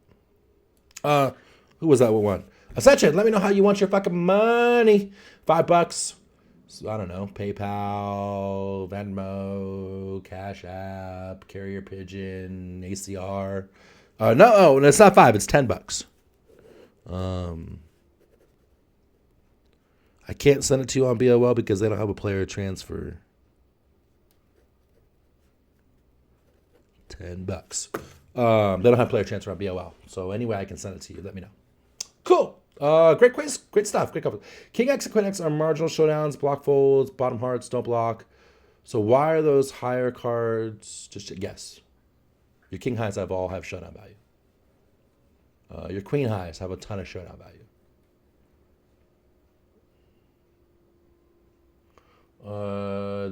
Who was that who won? Ascension, let me know how you want your fucking money. $5. So, I don't know. PayPal, Venmo, Cash App, Carrier Pigeon, ACR. No, it's not 5. It's $10. I can't send it to you on BOL because they don't have a player transfer. $10. They don't have player transfer on BOL. So anyway, I can send it to you. Let me know. Cool. Great quiz. Great stuff. Great couple. King X and Queen X are marginal showdowns, block folds, bottom hearts, don't block. So why are those higher cards? Just guess. Your king highs all have showdown value. Your queen highs have a ton of showdown value.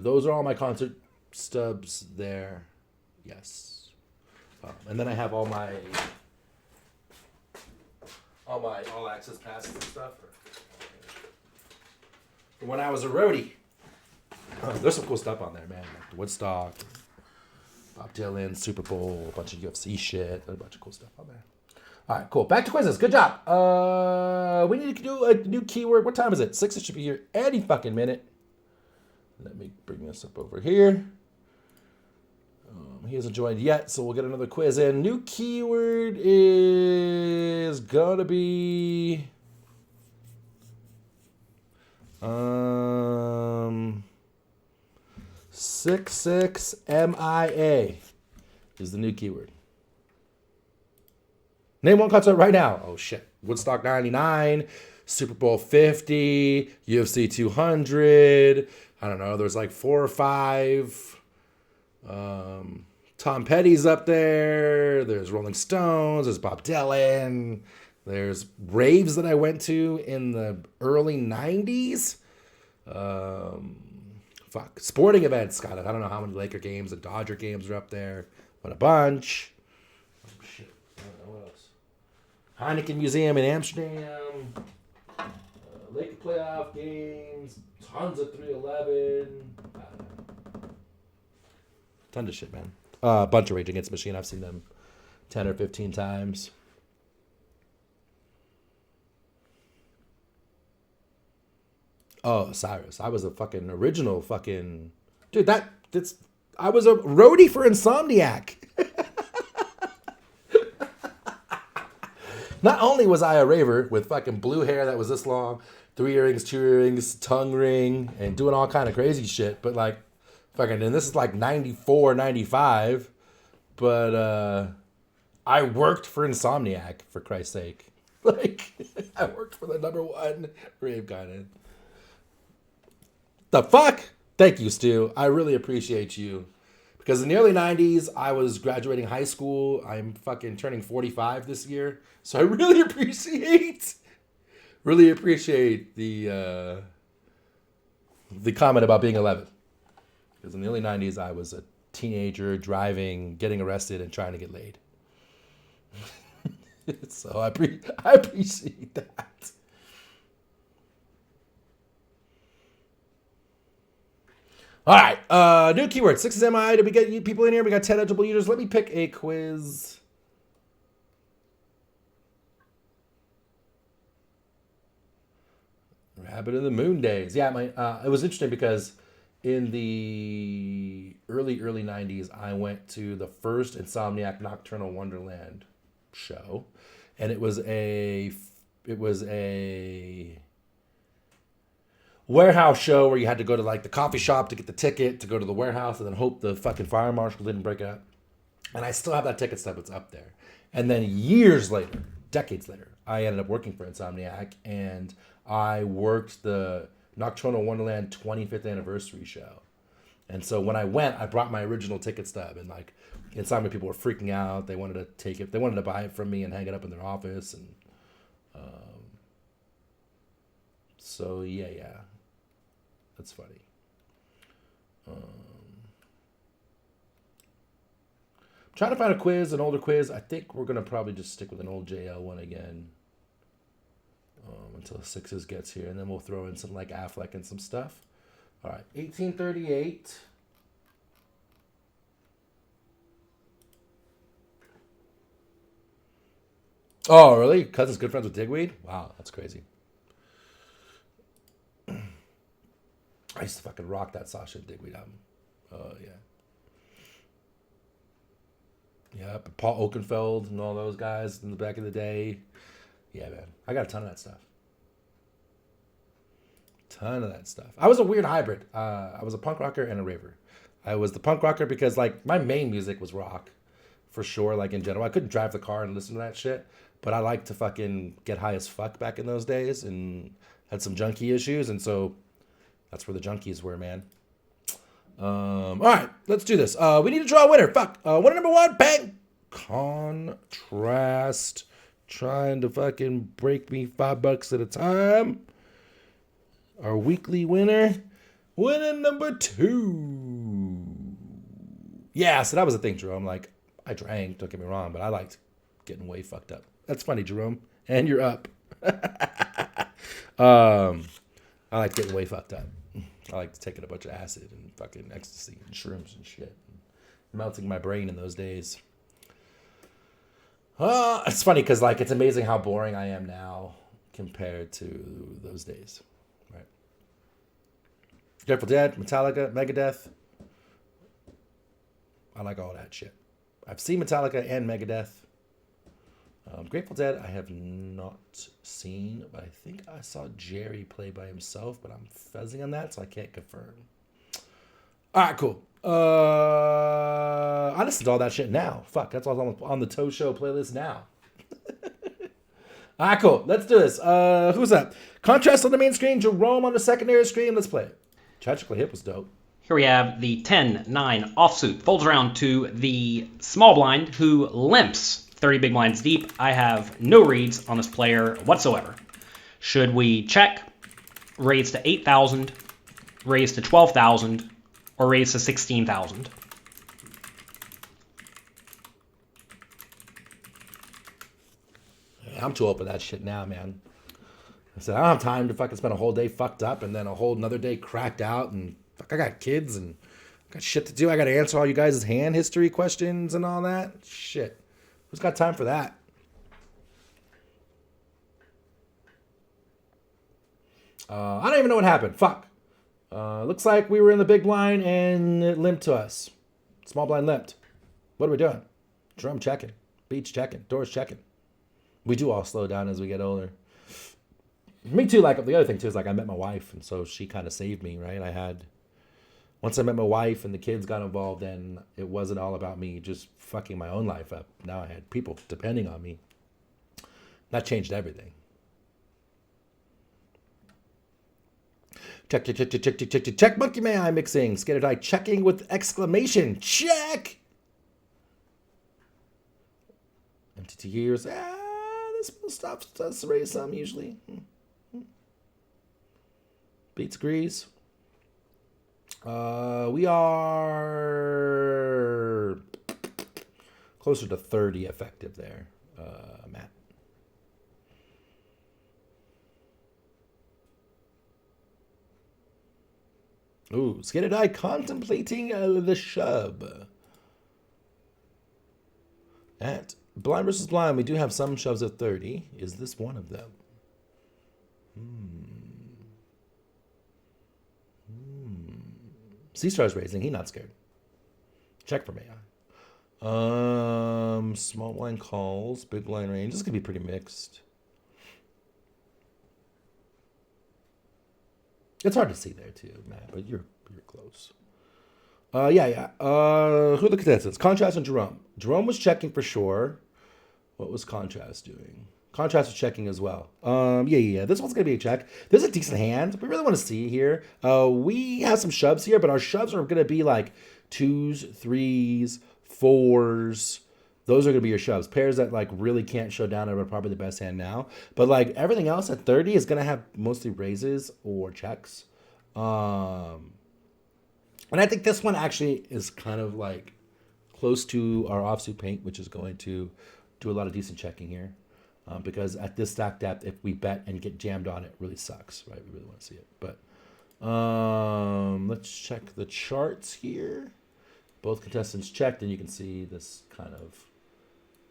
Those are all my concert stubs there. Yes. And then I have all access passes and stuff. From when I was a roadie. There's some cool stuff on there, man. Like the Woodstock, Bob Dylan, Super Bowl, a bunch of UFC shit, a bunch of cool stuff on there. All right, cool. Back to quizzes. Good job. We need to do a new keyword. What time is it? 6. It should be here any fucking minute. Let me bring this up over here. He hasn't joined yet, so we'll get another quiz in. New keyword is gonna be 66 MIA is the new keyword. Name one concert right now. Oh shit. Woodstock 99, Super Bowl 50, UFC 200. I don't know. There's like 4 or 5. Tom Petty's up there. There's Rolling Stones. There's Bob Dylan. There's raves that I went to in the early 90s. Sporting events, Scott. I don't know how many Laker games and Dodger games are up there, but a bunch. Oh, shit. I don't know what else. Heineken Museum in Amsterdam. Laker playoff games. Tons of 311. Tons of shit, man. A bunch of Rage Against the Machine. I've seen them 10 or 15 times. Oh, Cyrus. I was a fucking original fucking... Dude, I was a roadie for Insomniac. Not only was I a raver with fucking blue hair that was this long, 3 earrings, 2 earrings, tongue ring, and doing all kind of crazy shit, but like, fucking, and this is like 94, 95, but I worked for Insomniac, for Christ's sake. Like, I worked for the #1 rave guy. The fuck? Thank you, Stu. I really appreciate you. Because in the early 90s, I was graduating high school. I'm fucking turning 45 this year. So I really appreciate the comment about being 11. Because in the early 90s, I was a teenager driving, getting arrested, and trying to get laid. So I appreciate that. All right, new keyword. 6 is MI. Did we get you people in here? We got 10 eligible users. Let me pick a quiz. Rabbit in the Moon days. Yeah, it was interesting because in the early 90s, I went to the first Insomniac Nocturnal Wonderland show, and it was a warehouse show where you had to go to like the coffee shop to get the ticket to go to the warehouse and then hope the fucking fire marshal didn't break up. And I still have that ticket stub. It's up there. And then years later, decades later, I ended up working for Insomniac, and I worked the Nocturnal Wonderland 25th anniversary show. And so when I went, I brought my original ticket stub, and like inside me, people were freaking out. They wanted to take it. They wanted to buy it from me and hang it up in their office. And so yeah, that's funny. Trying to find a quiz, an older quiz. I think we're gonna probably just stick with an old JL one again until Sixes gets here, and then we'll throw in some like Affleck and some stuff. All right, 1838. Oh, really? Cousin's good friends with Digweed? Wow, that's crazy. I used to fucking rock that Sasha and Digweed album. Oh, yeah. Yeah, Paul Oakenfeld and all those guys in the back of the day. Yeah, man. I got a ton of that stuff. Ton of that stuff. I was a weird hybrid. I was a punk rocker and a raver. I was the punk rocker because, like, my main music was rock. For sure, like, in general. I couldn't drive the car and listen to that shit. But I liked to fucking get high as fuck back in those days and had some junkie issues. And so that's where the junkies were, man. All right, let's do this. We need to draw a winner. Fuck. Winner number one, bang. Contrast. Trying to fucking break me $5 at a time. Our weekly winner. Winner number two. Yeah, so that was the thing, Jerome. Like, I drank, don't get me wrong, but I liked getting way fucked up. That's funny, Jerome. And you're up. I like getting way fucked up. I like taking a bunch of acid and fucking ecstasy and shrooms and shit. Melting my brain in those days. It's funny because, like, it's amazing how boring I am now compared to those days. Right? Grateful Dead, Metallica, Megadeth. I like all that shit. I've seen Metallica and Megadeth. Grateful Dead I have not seen, but I think I saw Jerry play by himself, but I'm fuzzing on that, so I can't confirm. All right, cool. I listen to all that shit now. Fuck, that's all on the Toe Show playlist now. All right, cool. Let's do this. Who's that? Contrast on the main screen, Jerome on the secondary screen. Let's play it. Tragically Hip was dope. Here we have the 10-9 offsuit. Folds around to the small blind who limps 30 big blinds deep. I have no reads on this player whatsoever. Should we check, raise to 8,000, raise to 12,000, or raise to 16,000? I'm too open to that shit now, man. I said, I don't have time to fucking spend a whole day fucked up and then a whole another day cracked out. And fuck, I got kids and got shit to do. I got to answer all you guys' hand history questions and all that. Shit. Who's got time for that? I don't even know what happened. Fuck. Looks like we were in the big blind and it limped to us. Small blind limped. What are we doing? Drum checking. Beach checking. Doors checking. We do all slow down as we get older. Me too. Like, the other thing too is, like, I met my wife, and so she kind of saved me, right? Once I met my wife and the kids got involved, then it wasn't all about me just fucking my own life up. Now I had people depending on me. That changed everything. Check, Monkey May I mixing. Skater die checking with exclamation. Check! MTT gears. This stuff does raise some usually. Beats agrees. We are closer to 30 effective there, Matt. Ooh, Skated Eye contemplating the shove. At Blind versus Blind, we do have some shoves at 30. Is this one of them? C-Star's raising. He not scared. Check for me. Small blind calls. Big blind range. This could be pretty mixed. It's hard to see there too, Matt, but you're close. Yeah. Who are the contestants? Contrast and Jerome. Jerome was checking for sure. What was Contrast doing? Contrast is checking as well. Yeah. This one's going to be a check. This is a decent hand. We really want to see here. We have some shoves here, but our shoves are going to be like 2s, 3s, 4s. Those are going to be your shoves. Pairs that like really can't show down are probably the best hand now. But like everything else at 30 is going to have mostly raises or checks. And I think this one actually is kind of like close to our offsuit paint, which is going to do a lot of decent checking here. Because at this stack depth, if we bet and get jammed on, it really sucks, right? We really want to see it. But let's check the charts here. Both contestants checked, and you can see this kind of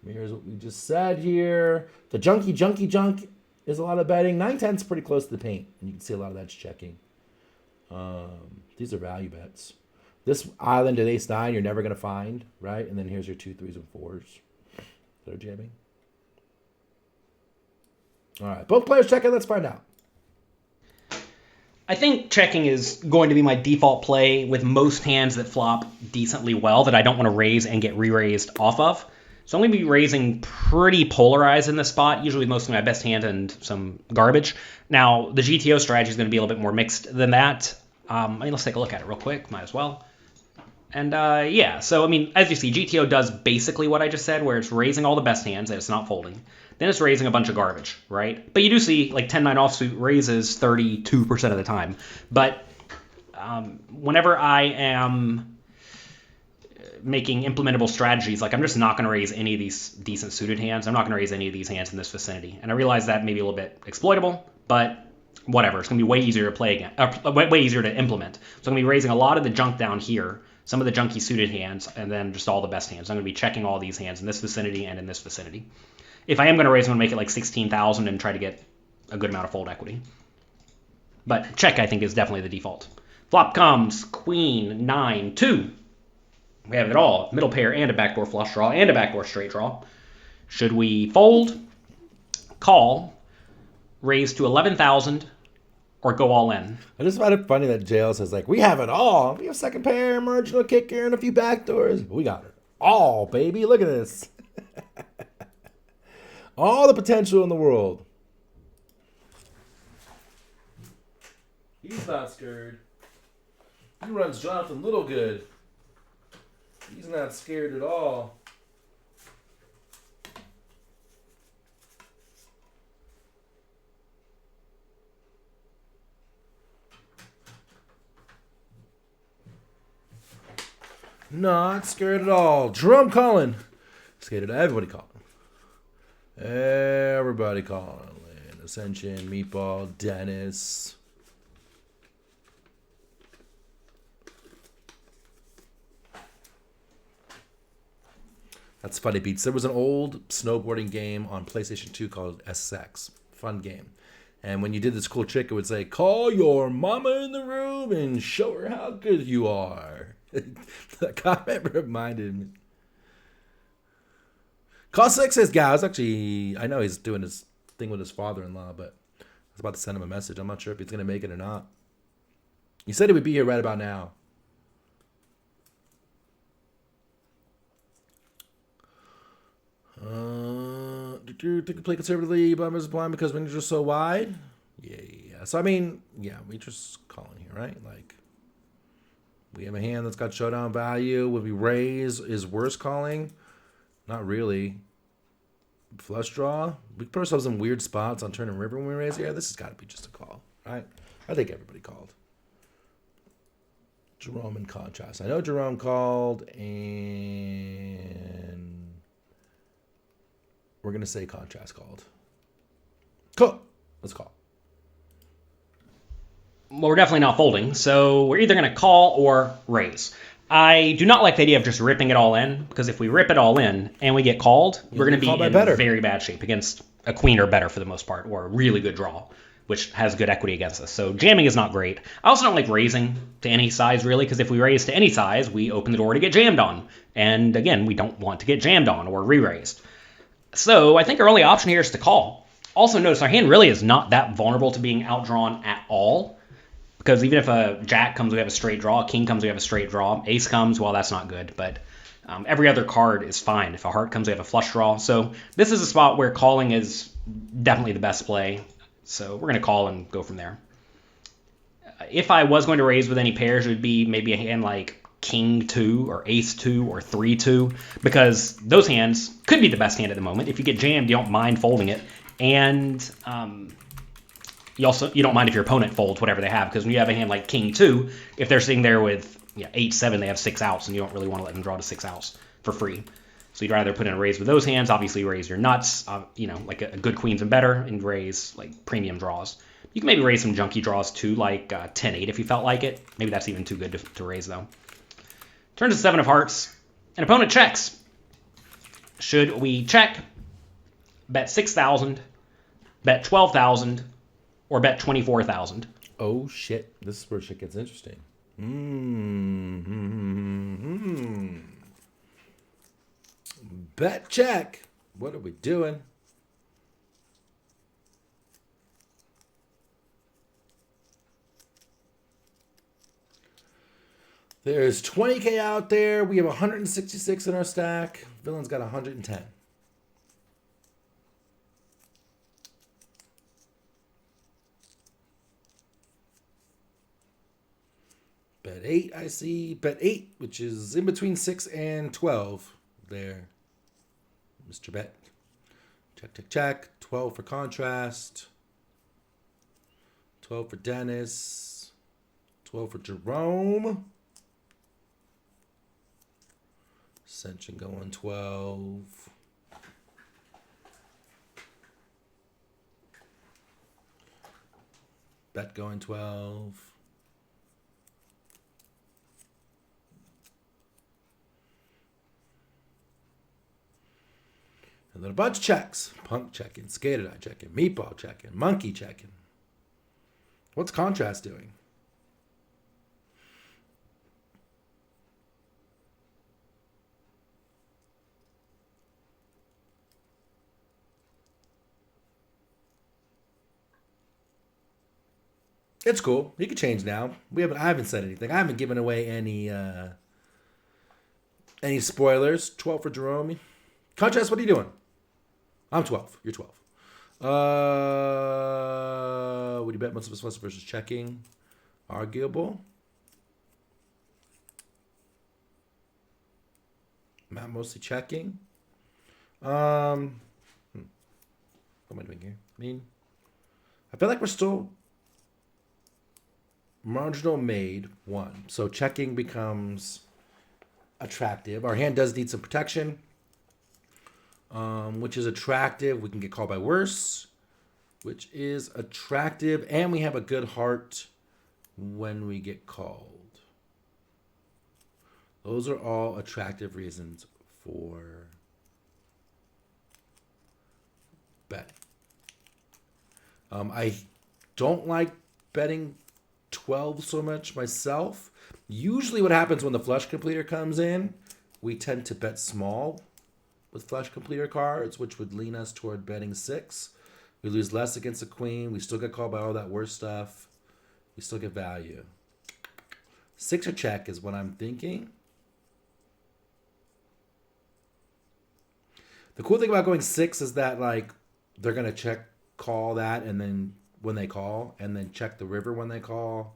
mirrors what we just said here. The junky junk is a lot of betting. 9-10 is pretty close to the paint, and you can see a lot of that's checking. These are value bets. This island at ace-9 you're never going to find, right? And then here's your 2, 3s, and 4s that are jamming. All right, both players checking. Let's find out. I think checking is going to be my default play with most hands that flop decently well that I don't want to raise and get re-raised off of. So I'm going to be raising pretty polarized in this spot, usually with most of my best hand and some garbage. Now, the GTO strategy is going to be a little bit more mixed than that. Let's take a look at it real quick. Might as well. And yeah, so I mean, as you see, GTO does basically what I just said, where it's raising all the best hands and it's not folding. Then it's raising a bunch of garbage, right? But you do see like 10-9 offsuit raises 32% of the time. But whenever I am making implementable strategies, like I'm just not going to raise any of these decent suited hands. I'm not going to raise any of these hands in this vicinity. And I realize that may be a little bit exploitable, but whatever. It's going to be way easier to play again, way easier to implement. So I'm going to be raising a lot of the junk down here, some of the junky suited hands, and then just all the best hands. I'm going to be checking all these hands in this vicinity and in this vicinity. If I am going to raise, I'm going to make it like 16,000 and try to get a good amount of fold equity. But check, I think, is definitely the default. Flop comes queen, 9, 2. We have it all. Middle pair and a backdoor flush draw and a backdoor straight draw. Should we fold, call, raise to 11,000, or go all in? I just find it funny that JL says, like, we have it all. We have second pair, marginal kicker, and a few backdoors. We got it all, baby. Look at this. All the potential in the world. He's not scared. He runs Jonathan Little good. He's not scared at all. Not scared at all. Drum calling. Scared at everybody calling. Everybody calling. Ascension, Meatball, Dennis. That's funny, Beats. There was an old snowboarding game on PlayStation 2 called SX. Fun game. And when you did this cool trick, it would say, call your mama in the room and show her how good you are. That comment reminded me. Call 6 says, guys, actually, I know he's doing his thing with his father-in-law, but I was about to send him a message. I'm not sure if he's going to make it or not. He said he would be here right about now. Do you think play conservatively, but is blind because ranges are so wide? Yeah. So, I mean, yeah, we just calling here, right? Like, we have a hand that's got showdown value. Would we raise? Is worse calling? Not really. Flush draw. We put ourselves in weird spots on turn and river when we raise here. This has got to be just a call, right? I think everybody called. Jerome in contrast. I know Jerome called, and we're going to say contrast called. Cool. Let's call. Well, we're definitely not folding, so we're either going to call or raise. I do not like the idea of just ripping it all in, because if we rip it all in and we get called, we're going to be in very bad shape against a queen or better for the most part, or a really good draw, which has good equity against us. So jamming is not great. I also don't like raising to any size, really, because if we raise to any size, we open the door to get jammed on. And again, we don't want to get jammed on or re-raised. So I think our only option here is to call. Also notice our hand really is not that vulnerable to being outdrawn at all. Because even if a jack comes, we have a straight draw. A king comes, we have a straight draw. Ace comes, well, that's not good. But every other card is fine. If a heart comes, we have a flush draw. So this is a spot where calling is definitely the best play. So we're going to call and go from there. If I was going to raise with any pairs, it would be maybe a hand like King 2 or Ace 2 or 3 2, because those hands could be the best hand at the moment. If you get jammed, you don't mind folding it, and you don't mind if your opponent folds whatever they have, because when you have a hand like King 2, if they're sitting there with 8-7, they have 6 outs, and you don't really want to let them draw to 6 outs for free. So you'd rather put in a raise with those hands. Obviously, raise your nuts, like a good queens and better, and raise like premium draws. You can maybe raise some junky draws too, like 10-8 if you felt like it. Maybe that's even too good to raise though. Turn to 7 of hearts. An opponent checks. Should we check, bet 6,000, bet 12,000, or bet 24,000? Oh shit! This is where shit gets interesting. Bet check. What are we doing? There's 20K out there. We have 166 in our stack. Villain's got 110. Bet 8, I see. Bet 8, which is in between 6 and 12 there. Mr. Bet. Check, check, check. 12 for contrast. 12 for Dennis. 12 for Jerome. Ascension going 12. Bet going 12. And then a bunch of checks. Punk checking, Skater Eye checking, Meatball checking, Monkey checking. What's contrast doing? It's cool. You can change now. I haven't said anything. I haven't given away any spoilers. 12 for Jerome. Contrast, what are you doing? I'm 12. You're 12. Would you bet most of us versus checking? Arguable. Matt mostly checking. What am I doing here? I feel like we're still marginal made 1. So checking becomes attractive. Our hand does need some protection. Which is attractive. We can get called by worse, which is attractive. And we have a good heart when we get called. Those are all attractive reasons for betting. I don't like betting 12 so much myself. Usually what happens when the flush completer comes in, we tend to bet small with flush completer cards, which would lean us toward betting 6. We lose less against a queen. We still get called by all that worse stuff. We still get value. 6 or check is what I'm thinking. The cool thing about going 6 is that like they're gonna check call that, and then when they call, and then check the river when they call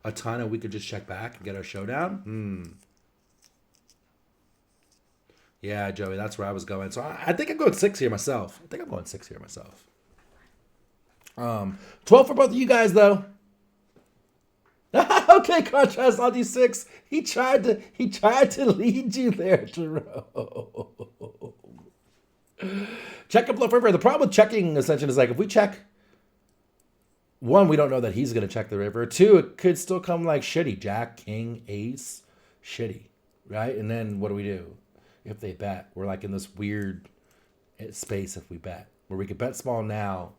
a ton, and we could just check back and get our showdown. Yeah, Joey, that's where I was going. So I think I'm going 6 here myself. 12 for both of you guys, though. Okay, contrast. I'll do 6. He tried to lead you there, Jerome. Check and bluff river. The problem with checking Ascension is like if we check 1, we don't know that he's going to check the river. 2, it could still come like shitty. Jack, king, ace, shitty, right? And then what do? If they bet, we're like in this weird space if we bet, where we could bet small now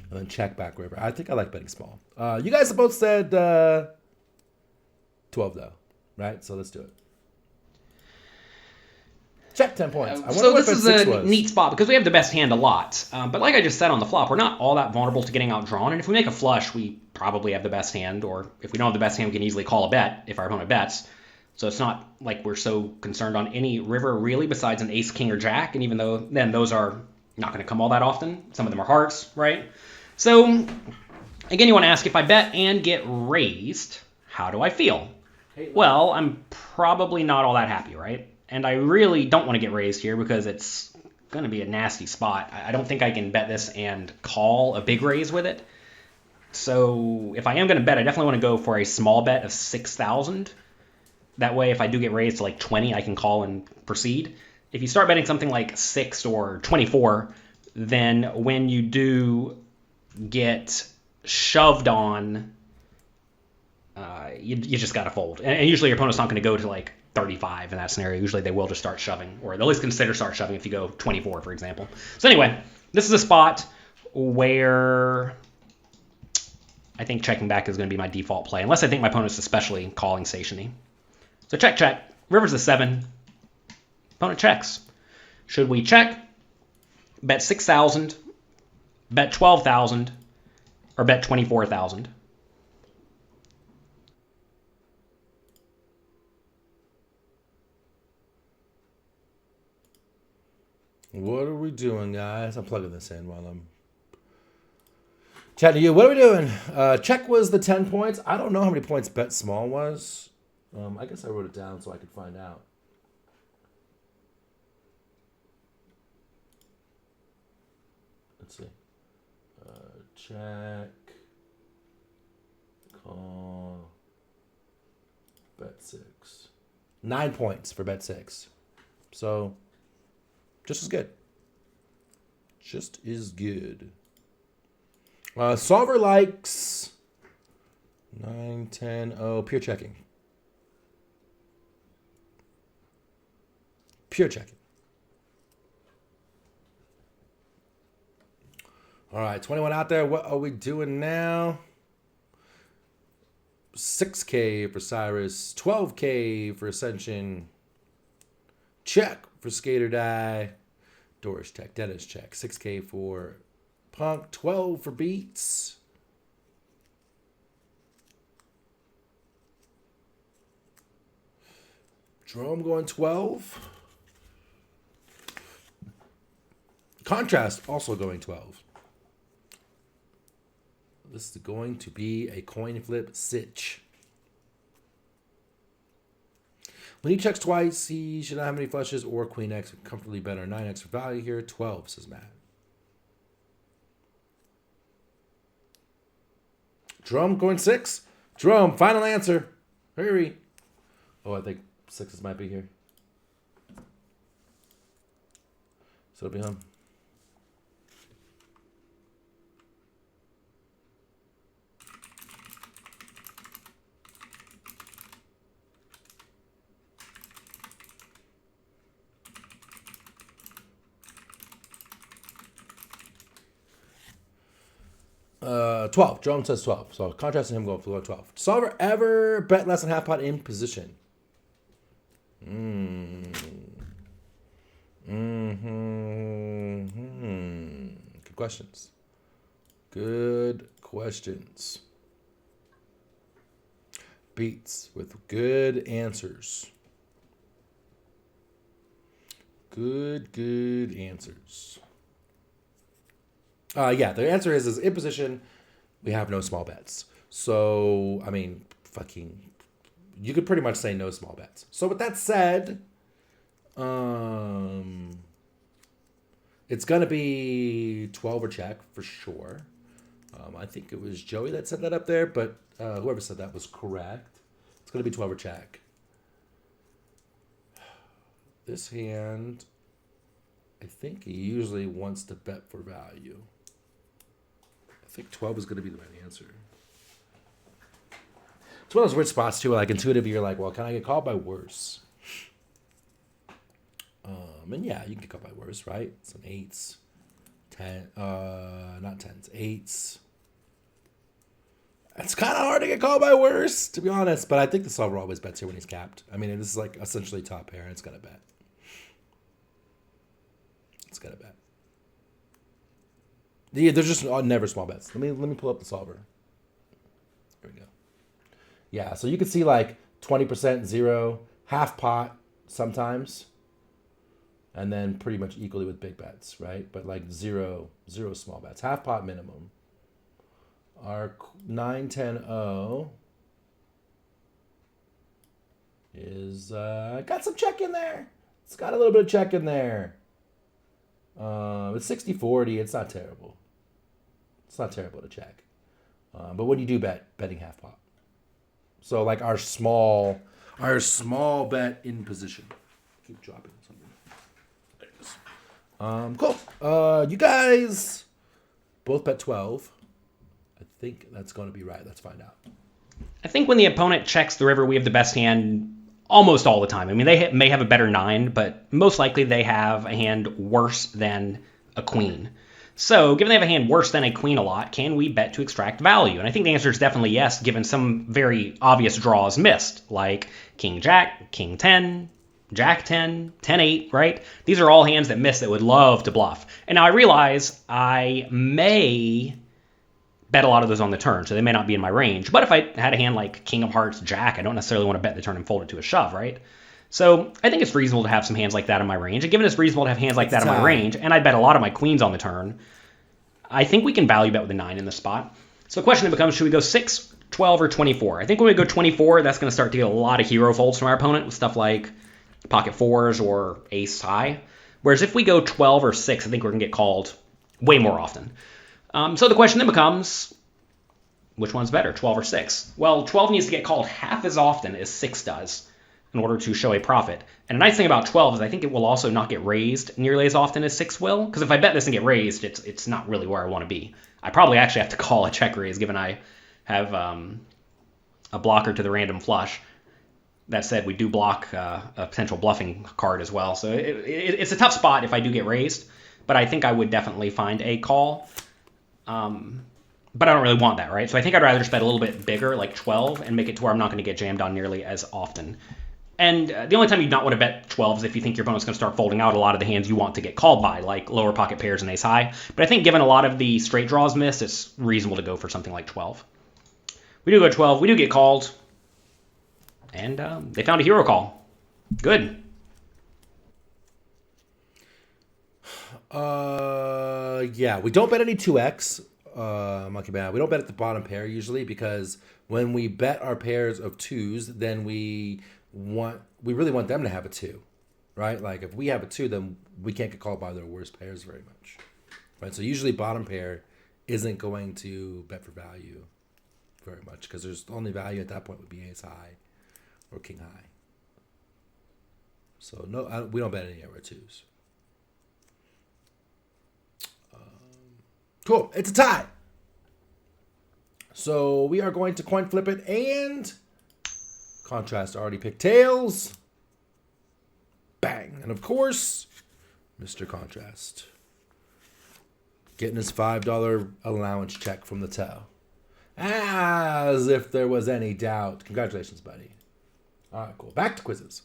and then check back river. I think I like betting small. You guys both said 12 though, right? So let's do it. Check 10 points. So this is a neat spot because we have the best hand a lot. But like I just said on the flop, we're not all that vulnerable to getting outdrawn. And if we make a flush, we probably have the best hand. Or if we don't have the best hand, we can easily call a bet if our opponent bets. So it's not like we're so concerned on any river really besides an ace, king, or jack. And even though then those are not going to come all that often. Some of them are hearts, right? So, again, you want to ask, if I bet and get raised, how do I feel? Well, I'm probably not all that happy, right? And I really don't want to get raised here because it's going to be a nasty spot. I don't think I can bet this and call a big raise with it. So if I am going to bet, I definitely want to go for a small bet of 6,000. That way, if I do get raised to like 20, I can call and proceed. If you start betting something like 6 or 24, then when you do get shoved on, you just got to fold. And usually your opponent's not going to go to like 35 in that scenario. Usually they will just start shoving, or they'll at least consider start shoving if you go 24, for example. So anyway, this is a spot where I think checking back is going to be my default play, unless I think my opponent's especially calling stationy. So check, check. River's a 7. Opponent checks. Should we check, bet 6,000, bet 12,000, or bet 24,000? What are we doing, guys? I'm plugging this in while I'm chatting to you. What are we doing? Check was the 10 points. I don't know how many points bet small was. I guess I wrote it down so I could find out. Let's see. Check. Call. Bet 6. 9 points for bet 6. So, just as good. Just as good. Solver likes 9, 10, pure checking. Pure checking. All right, 21 out there. What are we doing now? 6K for Cyrus, 12K for Ascension. Check for Skater Die. Doris check, Dennis check. 6K for Punk, 12 for Beats. Jerome going 12. Contrast also going 12. This is going to be a coin flip sitch. When he checks twice, he should not have any flushes or queen X. Comfortably better. 9X for value here. 12, says Matt. Drum going 6. Drum, final answer. Hurry. Oh, I think 6s might be here. So it'll be him. Uh, 12. Jerome says 12. So contrasting him going for 12. Solver ever bet less than half pot in position? Good questions. Good questions. Beats with good answers. Good answers. Yeah, the answer is in position, we have no small bets. So, I mean, you could pretty much say no small bets. So with that said, it's going to be 12 or check for sure. I think it was Joey that said that up there, but whoever said that was correct. It's going to be 12 or check. This hand, I think he usually wants to bet for value. I think 12 is going to be the right answer. It's one of those weird spots too, like intuitively you're like, well, can I get called by worse? And yeah, you can get called by worse, right? Some 8s, 10, not 10s, 8s. It's kind of hard to get called by worse, to be honest, but I think the solver always bets here when he's capped. I mean, this is like essentially top pair, and it's going to bet. It's going to bet. Yeah, there's just never small bets. Let me pull up the solver. Here we go. Yeah, so you can see like 20%, 0, half pot sometimes. and then pretty much equally with big bets, right? But like zero small bets, half pot minimum. Our 9-10-0 is got some check in there. It's got a little bit of check in there. It's 60-40. It's not terrible. It's not terrible to check. But what do you do betting half pot? So like our small bet in position. Keep dropping something. There it is. Cool. You guys both bet 12. I think that's going to be right. Let's find out. I think when the opponent checks the river, we have the best hand almost all the time. I mean, they may have a better 9, but most likely they have a hand worse than a queen. So, given they have a hand worse than a queen a lot, can we bet to extract value? And I think the answer is definitely yes, given some very obvious draws missed, like king jack, king 10, jack 10, 10-8, right? These are all hands that miss that would love to bluff. And now I realize I may bet a lot of those on the turn, so they may not be in my range. But if I had a hand like king of hearts, jack, I don't necessarily want to bet the turn and fold it to a shove, right? So I think it's reasonable to have some hands like that in my range. And given it's reasonable to have hands like that in my range, and I bet a lot of my queens on the turn, I think we can value bet with a 9 in this spot. So the question then becomes, should we go 6, 12, or 24? I think when we go 24, that's going to start to get a lot of hero folds from our opponent with stuff like pocket 4s or ace high. Whereas if we go 12 or 6, I think we're going to get called way more often. So the question then becomes, which one's better, 12 or 6? Well, 12 needs to get called half as often as 6 does in order to show a profit. And a nice thing about 12 is I think it will also not get raised nearly as often as 6 will, because if I bet this and get raised, it's not really where I want to be. I probably actually have to call a check raise, given I have a blocker to the random flush. That said, we do block a potential bluffing card as well, so it's a tough spot if I do get raised, but I think I would definitely find a call. But I don't really want that, right? So I think I'd rather just bet a little bit bigger, like 12, and make it to where I'm not going to get jammed on nearly as often. And the only time you'd not want to bet 12 is if you think your opponent's going to start folding out a lot of the hands you want to get called by, like lower pocket pairs and ace high. But I think given a lot of the straight draws missed, it's reasonable to go for something like 12. We do go 12. We do get called. And they found a hero call. Good. Yeah, we don't bet any 2x. Monkey Man. We don't bet at the bottom pair usually, because when we bet our pairs of 2s, then we really want them to have a 2, right? Like if we have a 2, then we can't get called by their worst pairs very much, right? So usually bottom pair isn't going to bet for value very much, because there's only value at that point would be ace high or king high. So no, we don't bet any of our 2s. Cool. It's a tie. So we are going to coin flip it, and Contrast already picked tails. Bang. And of course, Mr. Contrast getting his $5 allowance check from the toe. As if there was any doubt. Congratulations, buddy. All right, cool. Back to quizzes.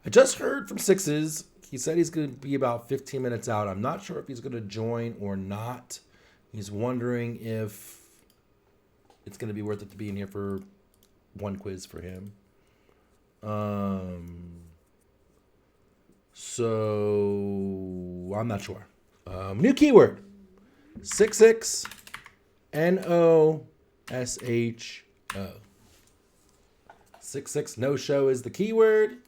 I just heard from Sixes. He said he's going to be about 15 minutes out. I'm not sure if he's going to join or not. He's wondering if it's going to be worth it to be in here for one quiz for him. So I'm not sure. New keyword. 66 NOSHO. 66 no show is the keyword.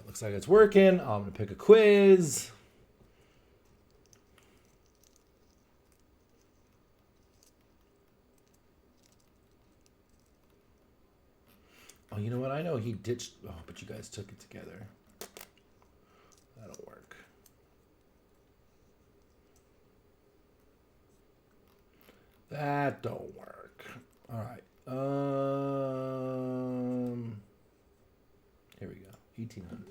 Looks like it's working. I'm going to pick a quiz. Oh, you know what? I know he ditched. Oh, but you guys took it together. That'll work. That don't work. All right. Here we go. 1800.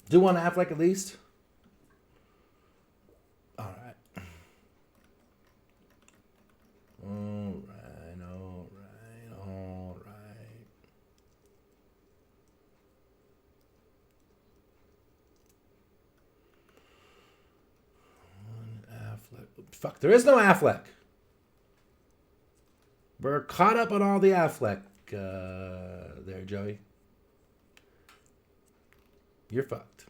Do one Affleck at least? All right. Fuck, there is no Affleck. We're caught up on all the Affleck there, Joey. You're fucked.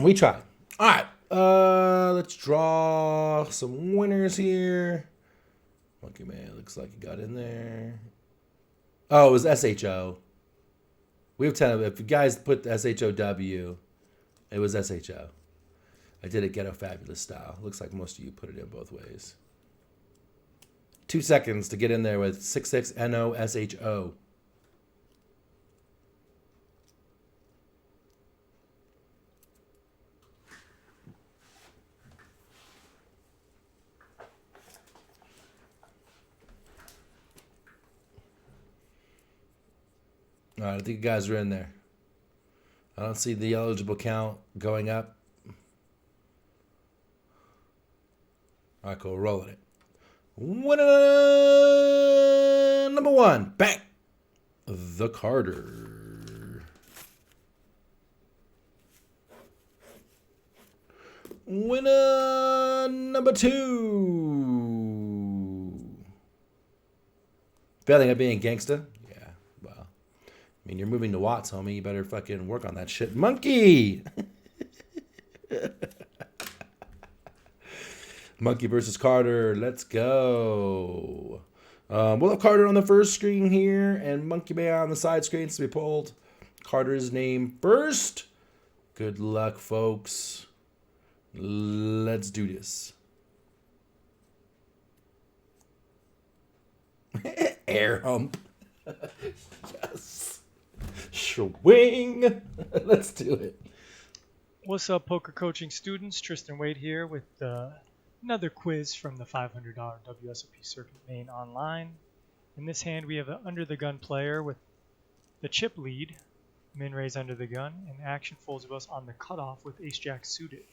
We tried. All right. Let's draw some winners here. Monkey Man looks like he got in there. Oh, it was SHO. We have 10. If you guys put SHOW, it was SHO. I did it Ghetto Fabulous style. Looks like most of you put it in both ways. 2 seconds to get in there with 66NOSHO. All right, I think you guys are in there. I don't see the eligible count going up. All right, cool. Rolling it. Winner number 1. Bang. The Carter. Winner number 2. Failing at being gangsta. Yeah, well. I mean, you're moving to Watts, homie. You better fucking work on that shit. Monkey! Monkey versus Carter. Let's go. We'll have Carter on the first screen here and Monkey Man on the side screens to be pulled. Carter's name first. Good luck, folks. Let's do this. Air hump. Yes. Swing. Let's do it. What's up, poker coaching students? Tristan Wade here with another quiz from the $500 WSOP Circuit Main Online. In this hand, we have an under the gun player with the chip lead, min raise under the gun, and action folds us on the cutoff with ace jack suited.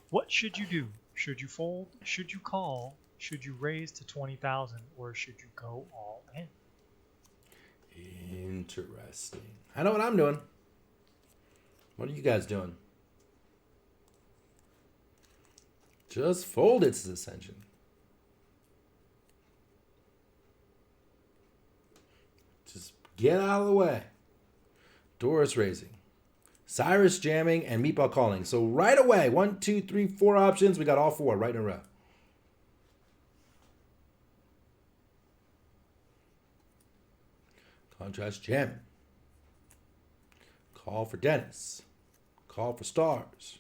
What should you do? Should you fold? Should you call? Should you raise to 20,000, or should you go all in? Interesting. I know what I'm doing. What are you guys doing? Just fold its ascension. Just get out of the way. Doris raising. Cyrus jamming and meatball calling. So right away, 1, 2, 3, 4 options. We got all 4 right in a row. Contrast jamming. Call for Dennis. Call for stars.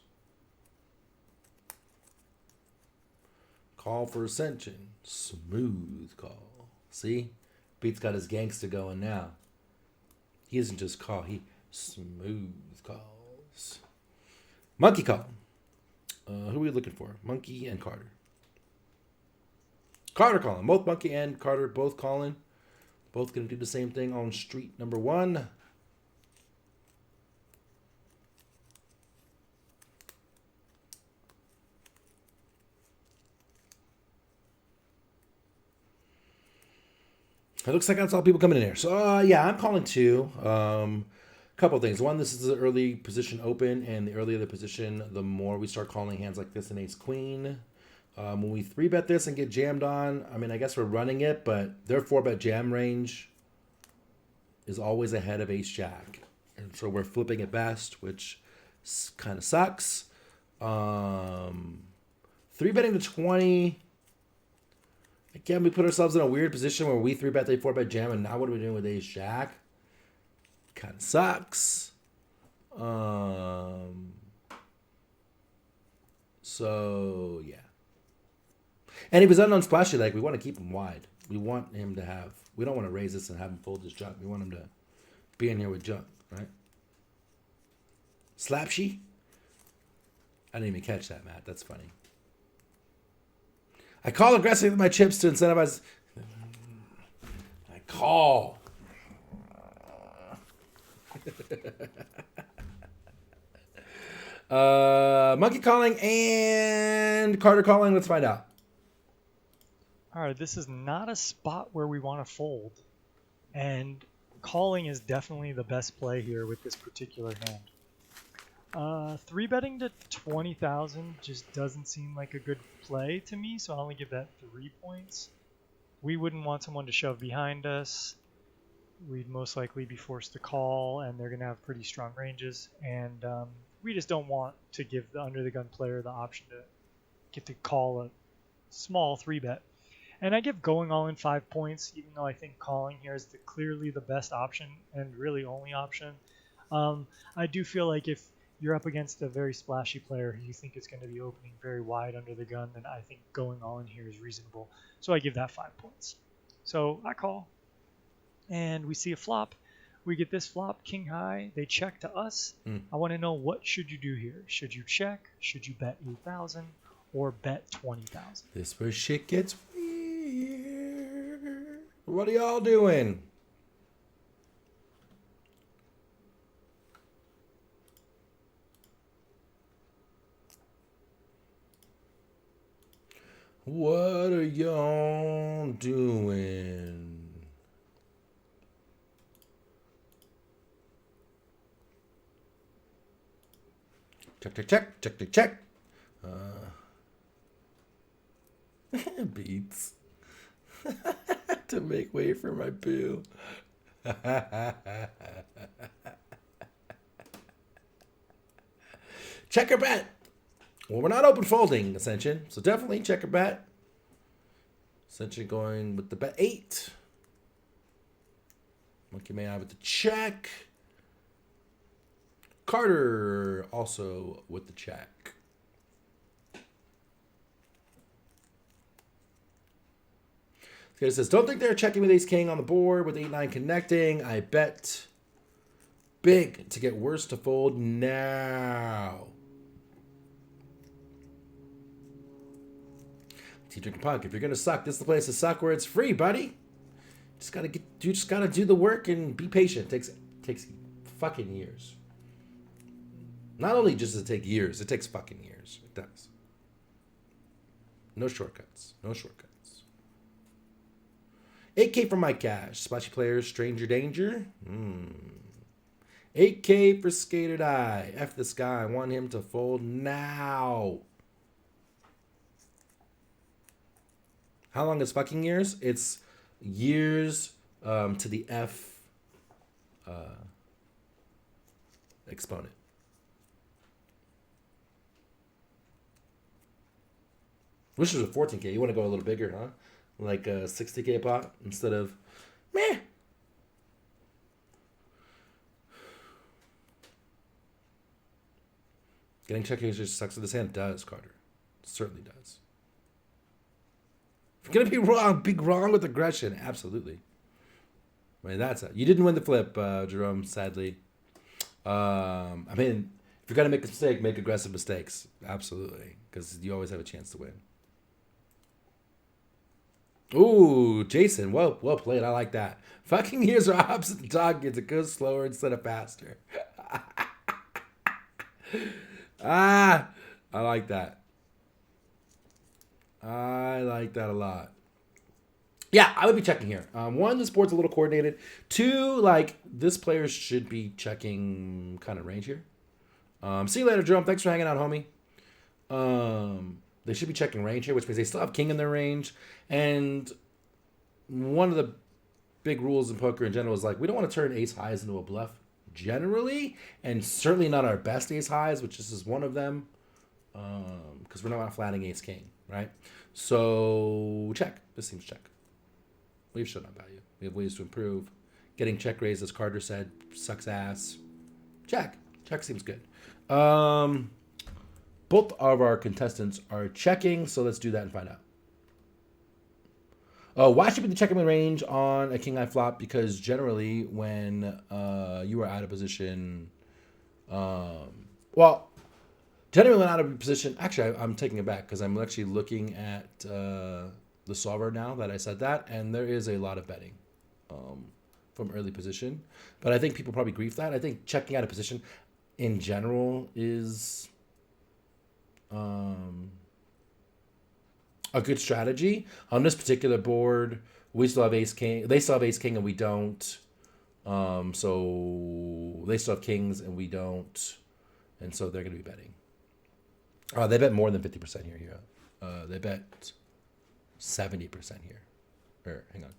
Call for ascension. Smooth call. See? Beat's got his gangster going now. He isn't just call. He smooth calls. Monkey call. Who are we looking for? Monkey and Carter. Carter calling. Both Monkey and Carter both calling. Both going to do the same thing on street number 1. It looks like that's all people coming in here. So, yeah, I'm calling 2. Couple things. One, this is an early position open, and the earlier the position, the more we start calling hands like this and ace-queen. When we 3-bet this and get jammed on, I mean, I guess we're running it, but their 4-bet jam range is always ahead of ace-jack. And so we're flipping it best, which kind of sucks. 3-betting to 20... Again, we put ourselves in a weird position where we 3-bet, they 4-bet jam, and now what are we doing with ace-jack? Kind of sucks. So, yeah. And if he's unknown splashy leg, we want to keep him wide. We want him to have... We don't want to raise this and have him fold his junk. We want him to be in here with junk, right? Slapshy? I didn't even catch that, Matt. That's funny. I call aggressively with my chips to incentivize. I call. Monkey calling and Carter calling. Let's find out. All right, this is not a spot where we want to fold. And calling is definitely the best play here with this particular hand. 3-betting to 20,000 just doesn't seem like a good play to me, so I only give that 3 points. We wouldn't want someone to shove behind us. We'd most likely be forced to call, and they're going to have pretty strong ranges. And we just don't want to give the under-the-gun player the option to get to call a small 3-bet. And I give going all in 5 points, even though I think calling here is clearly the best option and really only option. I do feel like if you're up against a very splashy player who you think is going to be opening very wide under the gun, then I think going all in here is reasonable. So I give that 5 points. So I call. And we see a flop. We get this flop, king high. They check to us. I want to know, what should you do here? Should you check? Should you bet 8,000 or bet 20,000? This where shit gets weird. What are y'all doing? What are y'all doing? Check, check, check, check, check, check. Beats. To make way for my boo. Checker bet. Well, we're not open folding, Ascension. So definitely checker bet. Ascension going with the bet 8. Monkey Man with the check. Carter also with the check. Okay, it says, don't think they're checking with ace king on the board with 8-9 connecting. I bet big to get worse to fold now. Tea drinking punk. If you're gonna suck, this is the place to suck where it's free, buddy. You just gotta do the work and be patient. It takes fucking years. Not only does it take years, it takes fucking years. It does. No shortcuts. No shortcuts. 8K for my cash. Splashy players, stranger danger. 8K for Skated Eye. F this guy. I want him to fold now. How long is fucking years? It's years to the F exponent. Wish it was a 14K. You want to go a little bigger, huh? Like a 60K pot instead of meh. Getting check just sucks with this hand. Does, Carter. It certainly does. If you're gonna be wrong with aggression, absolutely. I mean, you didn't win the flip, Jerome, sadly. I mean, if you're gonna make a mistake, make aggressive mistakes. Absolutely. Because you always have a chance to win. Ooh, Jason, well played. I like that. Fucking years are opposite the targets. It goes slower instead of faster. I like that. I like that a lot. Yeah, I would be checking here. 1, this board's a little coordinated. 2, like, this player should be checking kind of range here. See you later, Jerome. Thanks for hanging out, homie. They should be checking range here, which means they still have king in their range. And one of the big rules in poker in general is, like, we don't want to turn ace highs into a bluff generally, and certainly not our best ace highs, which this is one of them, because we're not flatting ace king, right? So check. This seems check. We've shown our value. We have ways to improve. Getting check raised, as Carter said, sucks ass. Check. Check seems good. Both of our contestants are checking, so let's do that and find out. Why should we be checking the range on a king high flop? Because generally, when you are out of position, generally when out of position, actually, I'm taking it back because I'm actually looking at the solver now that I said that, and there is a lot of betting from early position. But I think people probably grief that. I think checking out of position in general is a good strategy. On this particular board, we still have ace king. They still have ace king, and we don't. So they still have kings and we don't, and so they're going to be betting. They bet more than 50% here. They bet 70% here. Or hang on.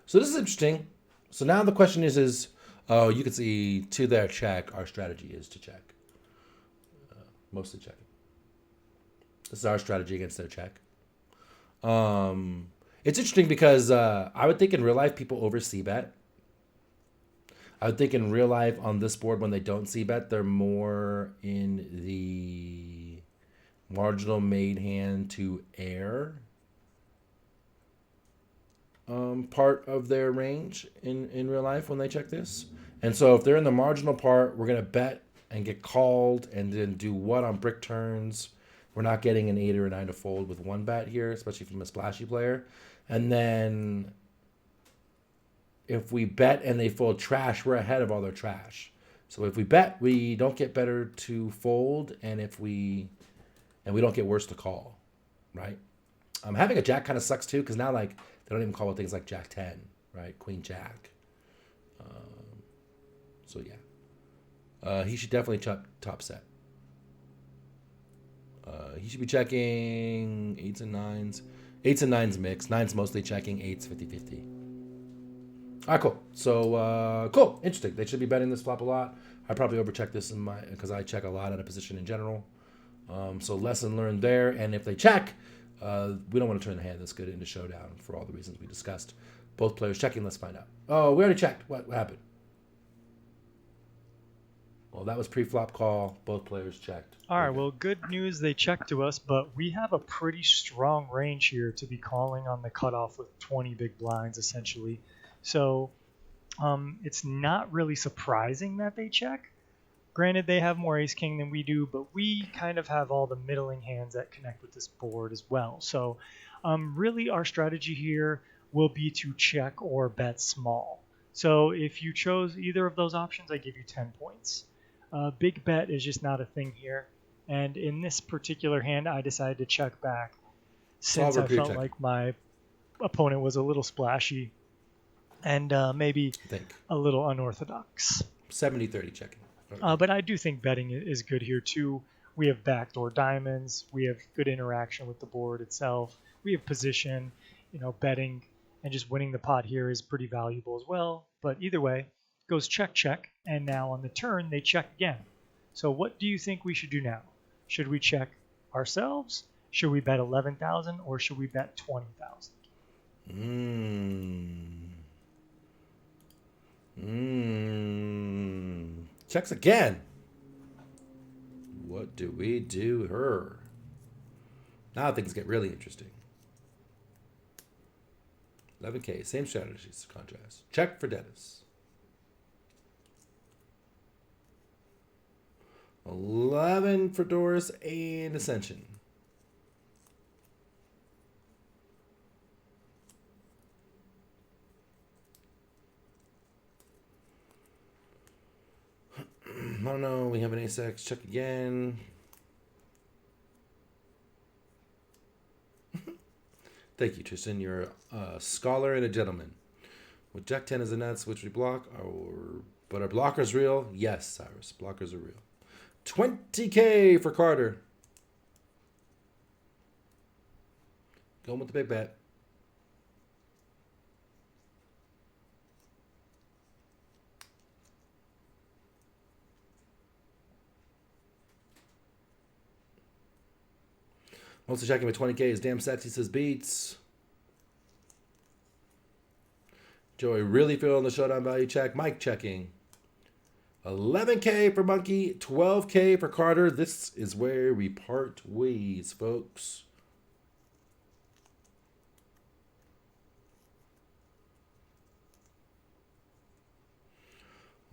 So this is interesting. So now the question is you can see to their check, our strategy is to check. Mostly checking. This is our strategy against their check. It's interesting because I would think in real life people over c-bet. I would think in real life on this board when they don't c-bet, they're more in the marginal made hand to air part of their range in real life when they check this. And so if they're in the marginal part, we're going to bet and get called and then do what on brick turns. We're not getting an 8 or a 9 to fold with one bet here, especially from a splashy player. And then if we bet and they fold trash, we're ahead of all their trash. So if we bet, we don't get better to fold, and we don't get worse to call, right? Having a jack kind of sucks too, because now like they don't even call with things like jack 10, right? Queen jack. So yeah, he should definitely top set. He should be checking 8s and 9s. 8s and 9s mix. 9s mostly checking. 8s 50-50. All right, cool. So, cool. Interesting. They should be betting this flop a lot. I probably overcheck this because I check a lot at a position in general. So lesson learned there. And if they check, we don't want to turn the hand this good into showdown for all the reasons we discussed. Both players checking. Let's find out. Oh, we already checked. What happened? Well, that was pre-flop call. Both players checked. All right, well, good news they checked to us, but we have a pretty strong range here to be calling on the cutoff with 20 big blinds, essentially. So it's not really surprising that they check. Granted, they have more ace-king than we do, but we kind of have all the middling hands that connect with this board as well. So really our strategy here will be to check or bet small. So if you chose either of those options, I give you 10 points. Big bet is just not a thing here. And in this particular hand, I decided to check back since I felt like my opponent was a little splashy and maybe a little unorthodox. 70-30 checking. But I do think betting is good here too. We have backdoor diamonds. We have good interaction with the board itself. We have position. Betting and just winning the pot here is pretty valuable as well. But either way, goes check, check. And now on the turn, they check again. So what do you think we should do now? Should we check ourselves? Should we bet 11,000 or should we bet 20,000? Checks again. What do we do her? Now things get really interesting. 11K, same strategies to contrast. Check for Dennis. 11 for Doris and Ascension. I don't know. We have an ace-x. Check again. Thank you, Tristan. You're a scholar and a gentleman. With Jack 10 as a nuts, which we block, but are blockers real? Yes, Cyrus. Blockers are real. 20K for Carter. Going with the big bet. Mostly checking with 20K is damn sexy, says Beats. Joey really feeling the showdown value check. Mike checking. 11K for Monkey, 12K for Carter. This is where we part ways, folks.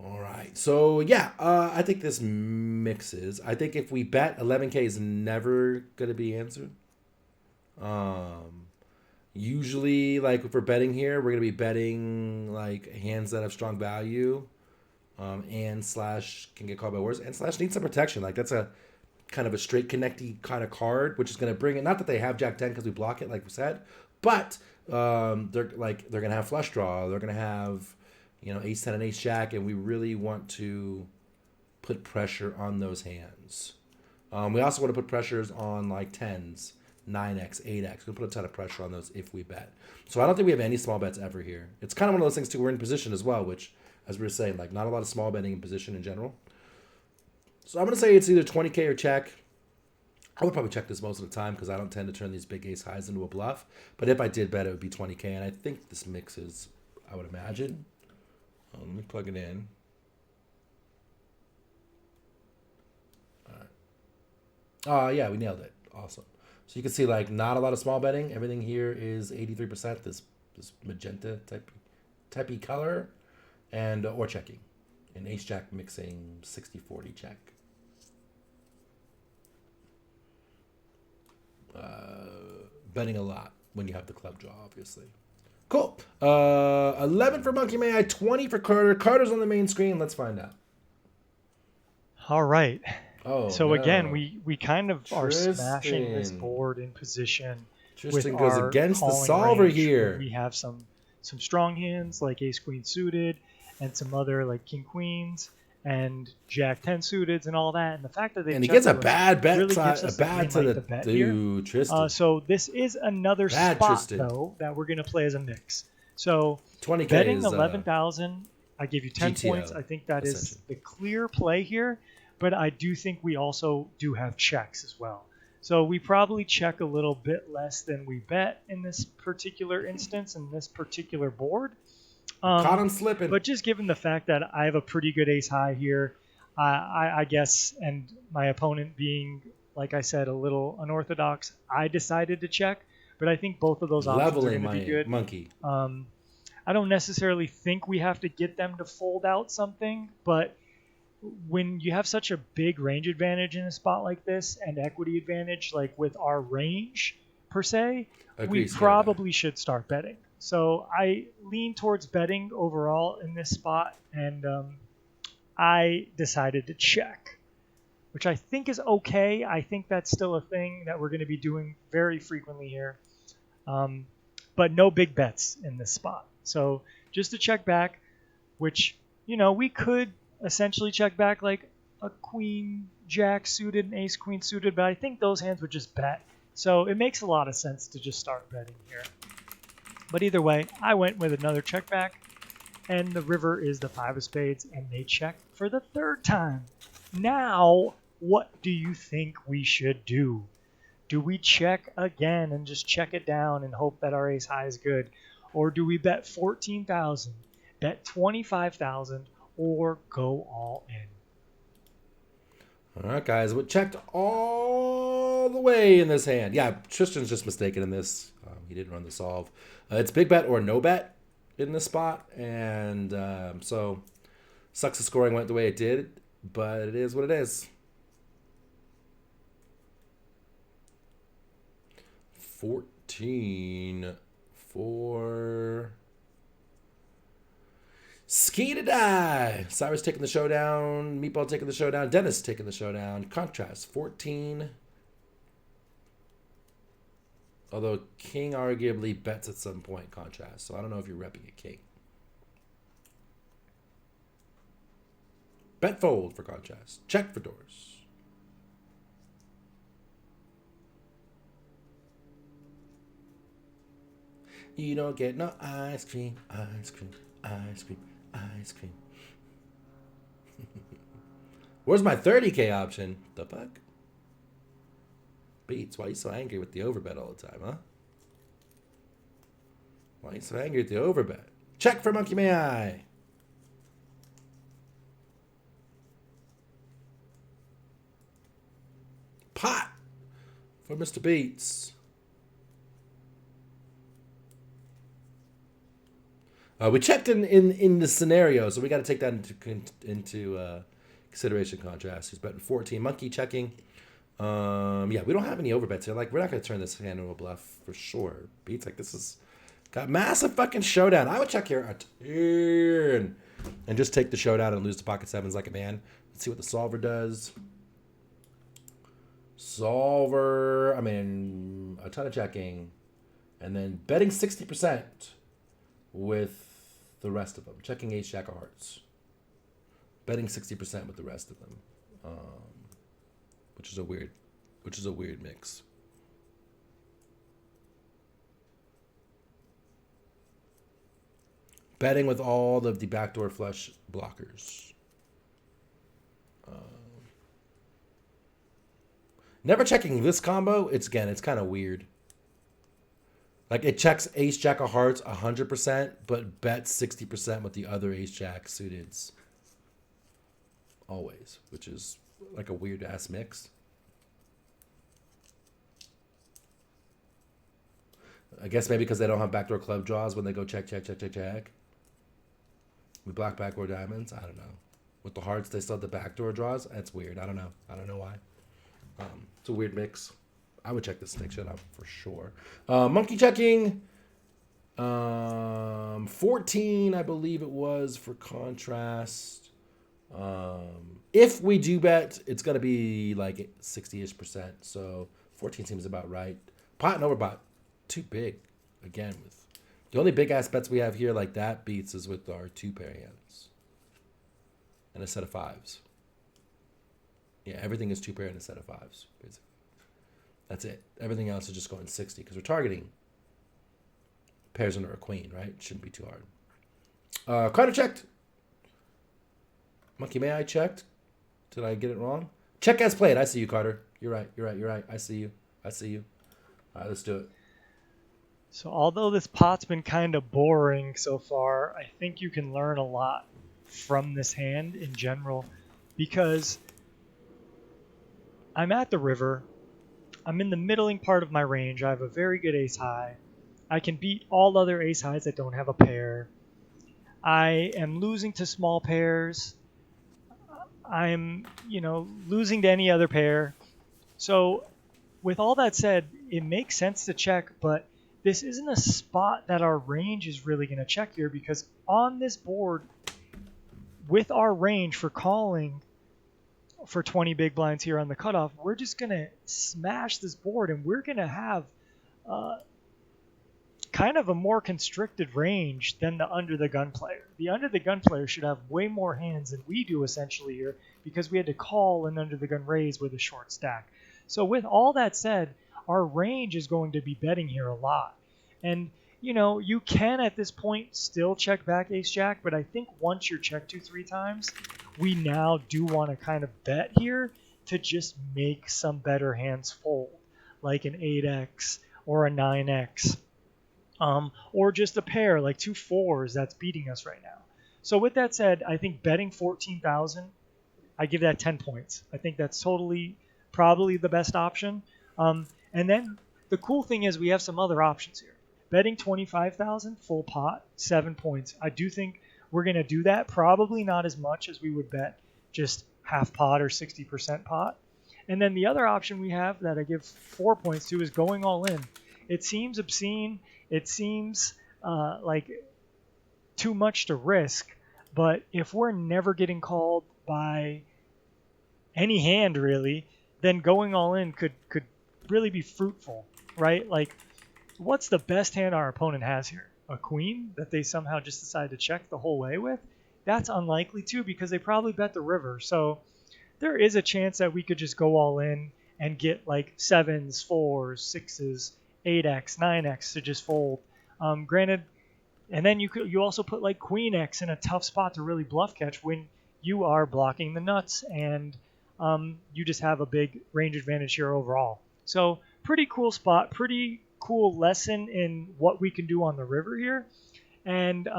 All right. So, yeah, I think this mixes. I think if we bet, 11K is never going to be answered. Usually, like, if we're betting here, we're going to be betting, like, hands that have strong value. And slash can get called by worse. And slash needs some protection. Like, that's a kind of a straight connecty kind of card, which is going to bring it. Not that they have Jack 10 because we block it, like we said, but they're going to have flush draw. They're going to have, Ace 10 and Ace Jack, and we really want to put pressure on those hands. We also want to put pressures on like 10s, 9x, 8x. We're going to put a ton of pressure on those if we bet. So I don't think we have any small bets ever here. It's kind of one of those things too. We're in position as well, which, as we were saying, like not a lot of small betting in position in general. So I'm going to say it's either 20K or check. I would probably check this most of the time because I don't tend to turn these big ace highs into a bluff. But if I did bet, it would be 20K. And I think this mixes, I would imagine. Let me plug it in. All right. Yeah, we nailed it. Awesome. So you can see like not a lot of small betting. Everything here is 83%. This magenta typey color, and or checking. And ace jack mixing 60-40 check. Betting a lot when you have the club draw, obviously. Cool. 11 for Monkey May I, 20 for Carter. Carter's on the main screen. Let's find out. All right. Oh, so no. again, we kind of are Tristan. smashing this board in position. Tristan with goes our against the calling solver range. here. We have some strong hands like ace queen suited, and some other like king queens and jack 10 suited and all that. And the fact that they he gets a checked bad bet really side, gives us a bad to green light the to bet dude, here. Tristan. So this is another Bad spot Tristan. though that we're gonna play as a mix. So 20K betting is 11,000, I give you 10 GTO, points. I think that is essentially. the clear play here. But I do think we also do have checks as well. So we probably check a little bit less than we bet in this particular instance, in this particular board. Caught him slipping. But just given the fact that I have a pretty good ace high here, I guess, and my opponent being, like I said, a little unorthodox, I decided to check. But I think both of those options Leveling are going to be good. monkey. I don't necessarily think we have to get them to fold out something, but when you have such a big range advantage in a spot like this and equity advantage like with our range per se, we probably should start betting. So I lean towards betting overall in this spot, and I decided to check, which I think is okay. I think that's still a thing that we're going to be doing very frequently here, but no big bets in this spot. So just to check back, which, we could essentially check back like a queen jack suited and ace queen suited, but I think those hands would just bet. So it makes a lot of sense to just start betting here. But either way, I went with another check back, and the river is the 5 of spades, and they check for the 3rd time. Now, what do you think we should do? Do we check again and just check it down and hope that our ace high is good? Or do we bet 14,000, bet 25,000, or go all in? All right, guys. We checked all the way in this hand. Yeah, Tristan's just mistaken in this. He didn't run the solve. It's big bet or no bet in this spot. And so sucks the scoring went the way it did, but it is what it is. 14 for Ski to Die. Cyrus taking the showdown. Meatball taking the showdown. Dennis taking the showdown. Contrast 14. Although King arguably bets at some point, contrast. So I don't know if you're repping a King. Bet fold for contrast. Check for doors. You don't get no ice cream, ice cream, ice cream, ice cream. Where's my 30K option? The fuck? Beats, why are you so angry with the overbet all the time, huh? Why are you so angry with the overbet? Check for Monkey May I. Pot for Mr. Beats. We checked in the scenario, so we got to take that into consideration. Contrast. He's betting 14. Monkey checking. Yeah, we don't have any overbets here. Like, we're not going to turn this hand into a bluff for sure. Beats, like, this is got massive fucking showdown. I would check here a turn and just take the showdown and lose to pocket sevens like a man. Let's see what the solver does. Solver, I mean, a ton of checking. And then betting 60% with the rest of them. Checking ace jack of hearts. Betting 60% with the rest of them. Which is a weird mix. Betting with all of the backdoor flush blockers. Never checking this combo. It's kind of weird. Like it checks ace jack of hearts 100%, but bets 60% with the other ace jack suiteds. Always, which is like a weird ass mix. I guess maybe because they don't have backdoor club draws when they go check. We block backdoor diamonds. I don't know. With the hearts, they still have the backdoor draws. That's weird. I don't know. I don't know why. It's a weird mix. I would check this snake shit out for sure. Monkey checking. 14, I believe it was for contrast. If we do bet, it's going to be like 60-ish%. So 14 seems about right. Pot and overbot. Too big. Again, with the only big ass bets we have here like that beats is with our 2-pair hands. And a set of 5s. Yeah, everything is 2-pair and a set of 5s, basically. That's it. Everything else is just going 60 because we're targeting pairs under a queen, right? Shouldn't be too hard. Carter checked. Monkey, may I checked? Did I get it wrong? Check as played. I see you, Carter. You're right. I see you. All right, let's do it. So although this pot's been kind of boring so far, I think you can learn a lot from this hand in general because I'm at the river. I'm in the middling part of my range. I have a very good ace high. I can beat all other ace highs that don't have a pair. I am losing to small pairs. I'm, losing to any other pair. So with all that said, it makes sense to check, but this isn't a spot that our range is really going to check here because on this board, with our range for calling for 20 big blinds here on the cutoff, we're just going to smash this board and we're going to have kind of a more constricted range than the under the gun player. The under the gun player should have way more hands than we do essentially here because we had to call an under the gun raise with a short stack. So with all that said, our range is going to be betting here a lot. And, you can at this point still check back ace jack, but I think once you're checked 2-3 times, we now do want to kind of bet here to just make some better hands fold, like an 8x or a 9x, or just a pair like 2 4s that's beating us right now. So with that said, I think betting 14,000, I give that 10 points. I think that's totally probably the best option. And then the cool thing is we have some other options here. Betting 25,000 full pot, 7 points. I do think we're going to do that. Probably not as much as we would bet just half pot or 60% pot. And then the other option we have that I give 4 points to is going all in. It seems obscene. It seems like too much to risk. But if we're never getting called by any hand really, then going all in could really be fruitful, right? Like, what's the best hand our opponent has here? A queen that they somehow just decide to check the whole way with? That's unlikely too because they probably bet the river. So there is a chance that we could just go all in and get like 7s, 4s, 6s, 8x, 9x to just fold. Granted, and then you also put like queen x in a tough spot to really bluff catch when you are blocking the nuts and you just have a big range advantage here overall. So pretty cool spot, pretty cool lesson in what we can do on the river here. And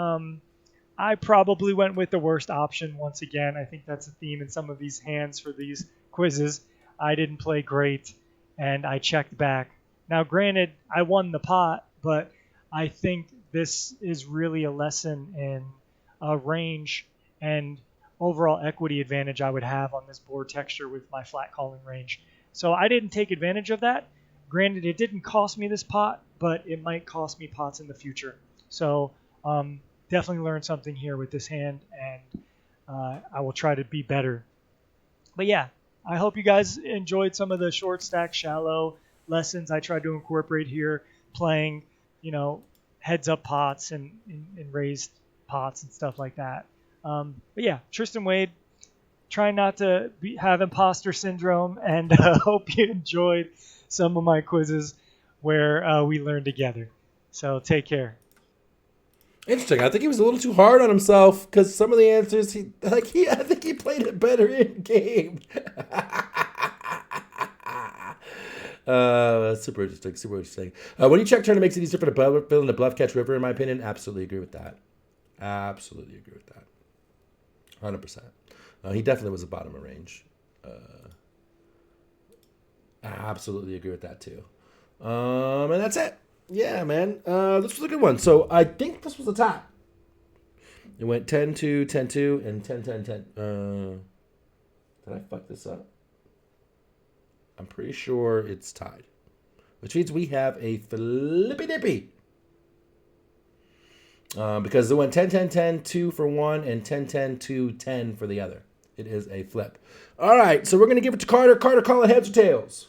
I probably went with the worst option once again. I think that's a theme in some of these hands for these quizzes. I didn't play great and I checked back. Now granted, I won the pot, but I think this is really a lesson in range and overall equity advantage I would have on this board texture with my flat calling range. So I didn't take advantage of that. Granted, it didn't cost me this pot, but it might cost me pots in the future. So definitely learned something here with this hand, and I will try to be better. But yeah, I hope you guys enjoyed some of the short stack shallow lessons I tried to incorporate here, playing, heads up pots and raised pots and stuff like that. But yeah, Tristan Wade, trying not to have imposter syndrome, and hope you enjoyed some of my quizzes where we learn together. So take care. Interesting. I think he was a little too hard on himself because some of the answers I think he played it better in game. Super interesting. Super interesting. When you check turn, it makes it easier for the fill in the bluff catch river. In my opinion, absolutely agree with that. Absolutely agree with that. 100%. He definitely was a bottom of range. Absolutely agree with that too. And that's it. Yeah, man. This was a good one. So I think this was a tie. It went 10-2, 10-2, and 10-10-10. Did I fuck this up? I'm pretty sure it's tied. Which means we have a flippy dippy. Because it went 10-10-10, 2 for one, and 10-10, 2, 10 for the other. It is a flip. All right, so we're going to give it to Carter. Carter, call it heads or tails?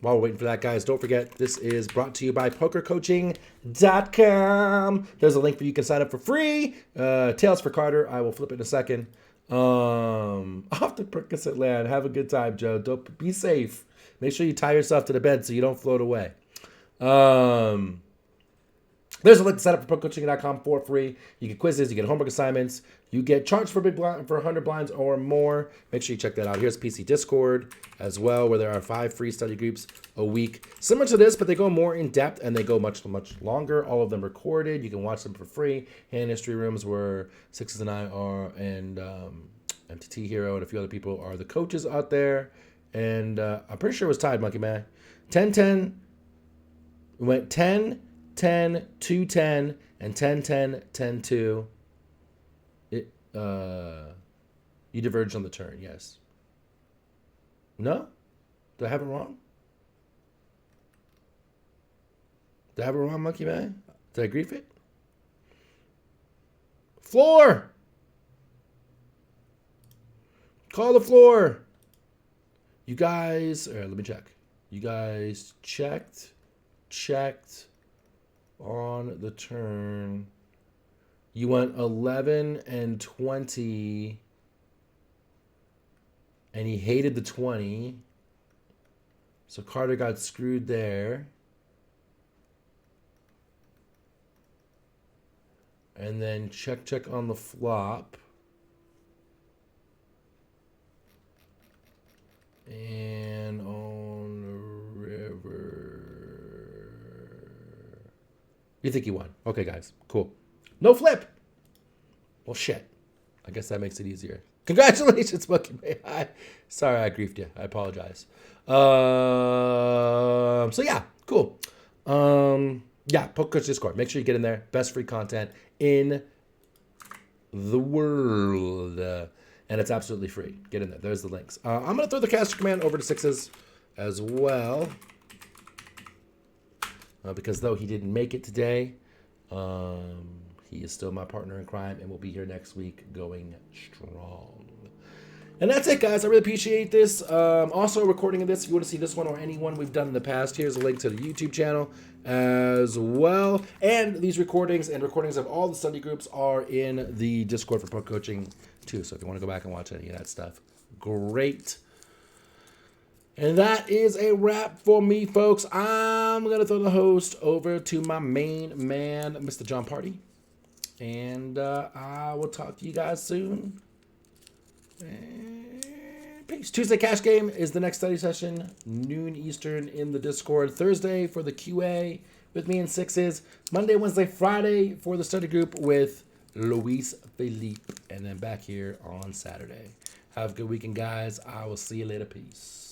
While we're waiting for that, guys, don't forget, this is brought to you by PokerCoaching.com. There's a link for you can sign up for free. Tails for Carter. I will flip it in a second. Off the Percocet land. Have a good time, Joe. Don't be safe. Make sure you tie yourself to the bed so you don't float away. There's a link to sign up for PokerCoaching.com for free. You get quizzes, you get homework assignments, you get charged for big blind for 100 blinds or more. Make sure you check that out. Here's PC Discord as well, where there are 5 free study groups a week, similar to this, but they go more in depth and they go much longer. All of them recorded. You can watch them for free. Hand history rooms where Sixes and I are, and MTT Hero and a few other people are the coaches out there. And I'm pretty sure it was tied, Monkey Man. 10-10. We went 10. 10, 2, 10, and 10, 10, 10, 2. You diverged on the turn, yes. No? Did I have it wrong? Did I have it wrong, Monkey Man? Did I grief it? Floor! Call the floor! You guys, all right, let me check. You guys checked on the turn. You went 11 and 20, and he hated the 20. So Carter got screwed there. And then check on the flop. And on the river. You think he won? Okay, guys. Cool. No flip. Well, shit. I guess that makes it easier. Congratulations, Monkey May. Sorry I griefed you. I apologize. So, yeah. Cool. Yeah, Poker Coach Discord. Make sure you get in there. Best free content in the world. And it's absolutely free. Get in there. There's the links. I'm going to throw the caster command over to Sixes as well. Because though he didn't make it today, he is still my partner in crime and will be here next week going strong. And that's it, guys. I really appreciate this. Also, recording of this, if you want to see this one or any one we've done in the past, here's a link to the YouTube channel as well. And these recordings and recordings of all the study groups are in the Discord for Poker Coaching too. So if you want to go back and watch any of that stuff, great. And that is a wrap for me, folks. I'm going to throw the host over to my main man, Mr. John Party. And I will talk to you guys soon. And peace. Tuesday cash game is the next study session, noon Eastern in the Discord. Thursday for the QA with me and Sixes. Monday, Wednesday, Friday for the study group with Luis Felipe. And then back here on Saturday. Have a good weekend, guys. I will see you later. Peace.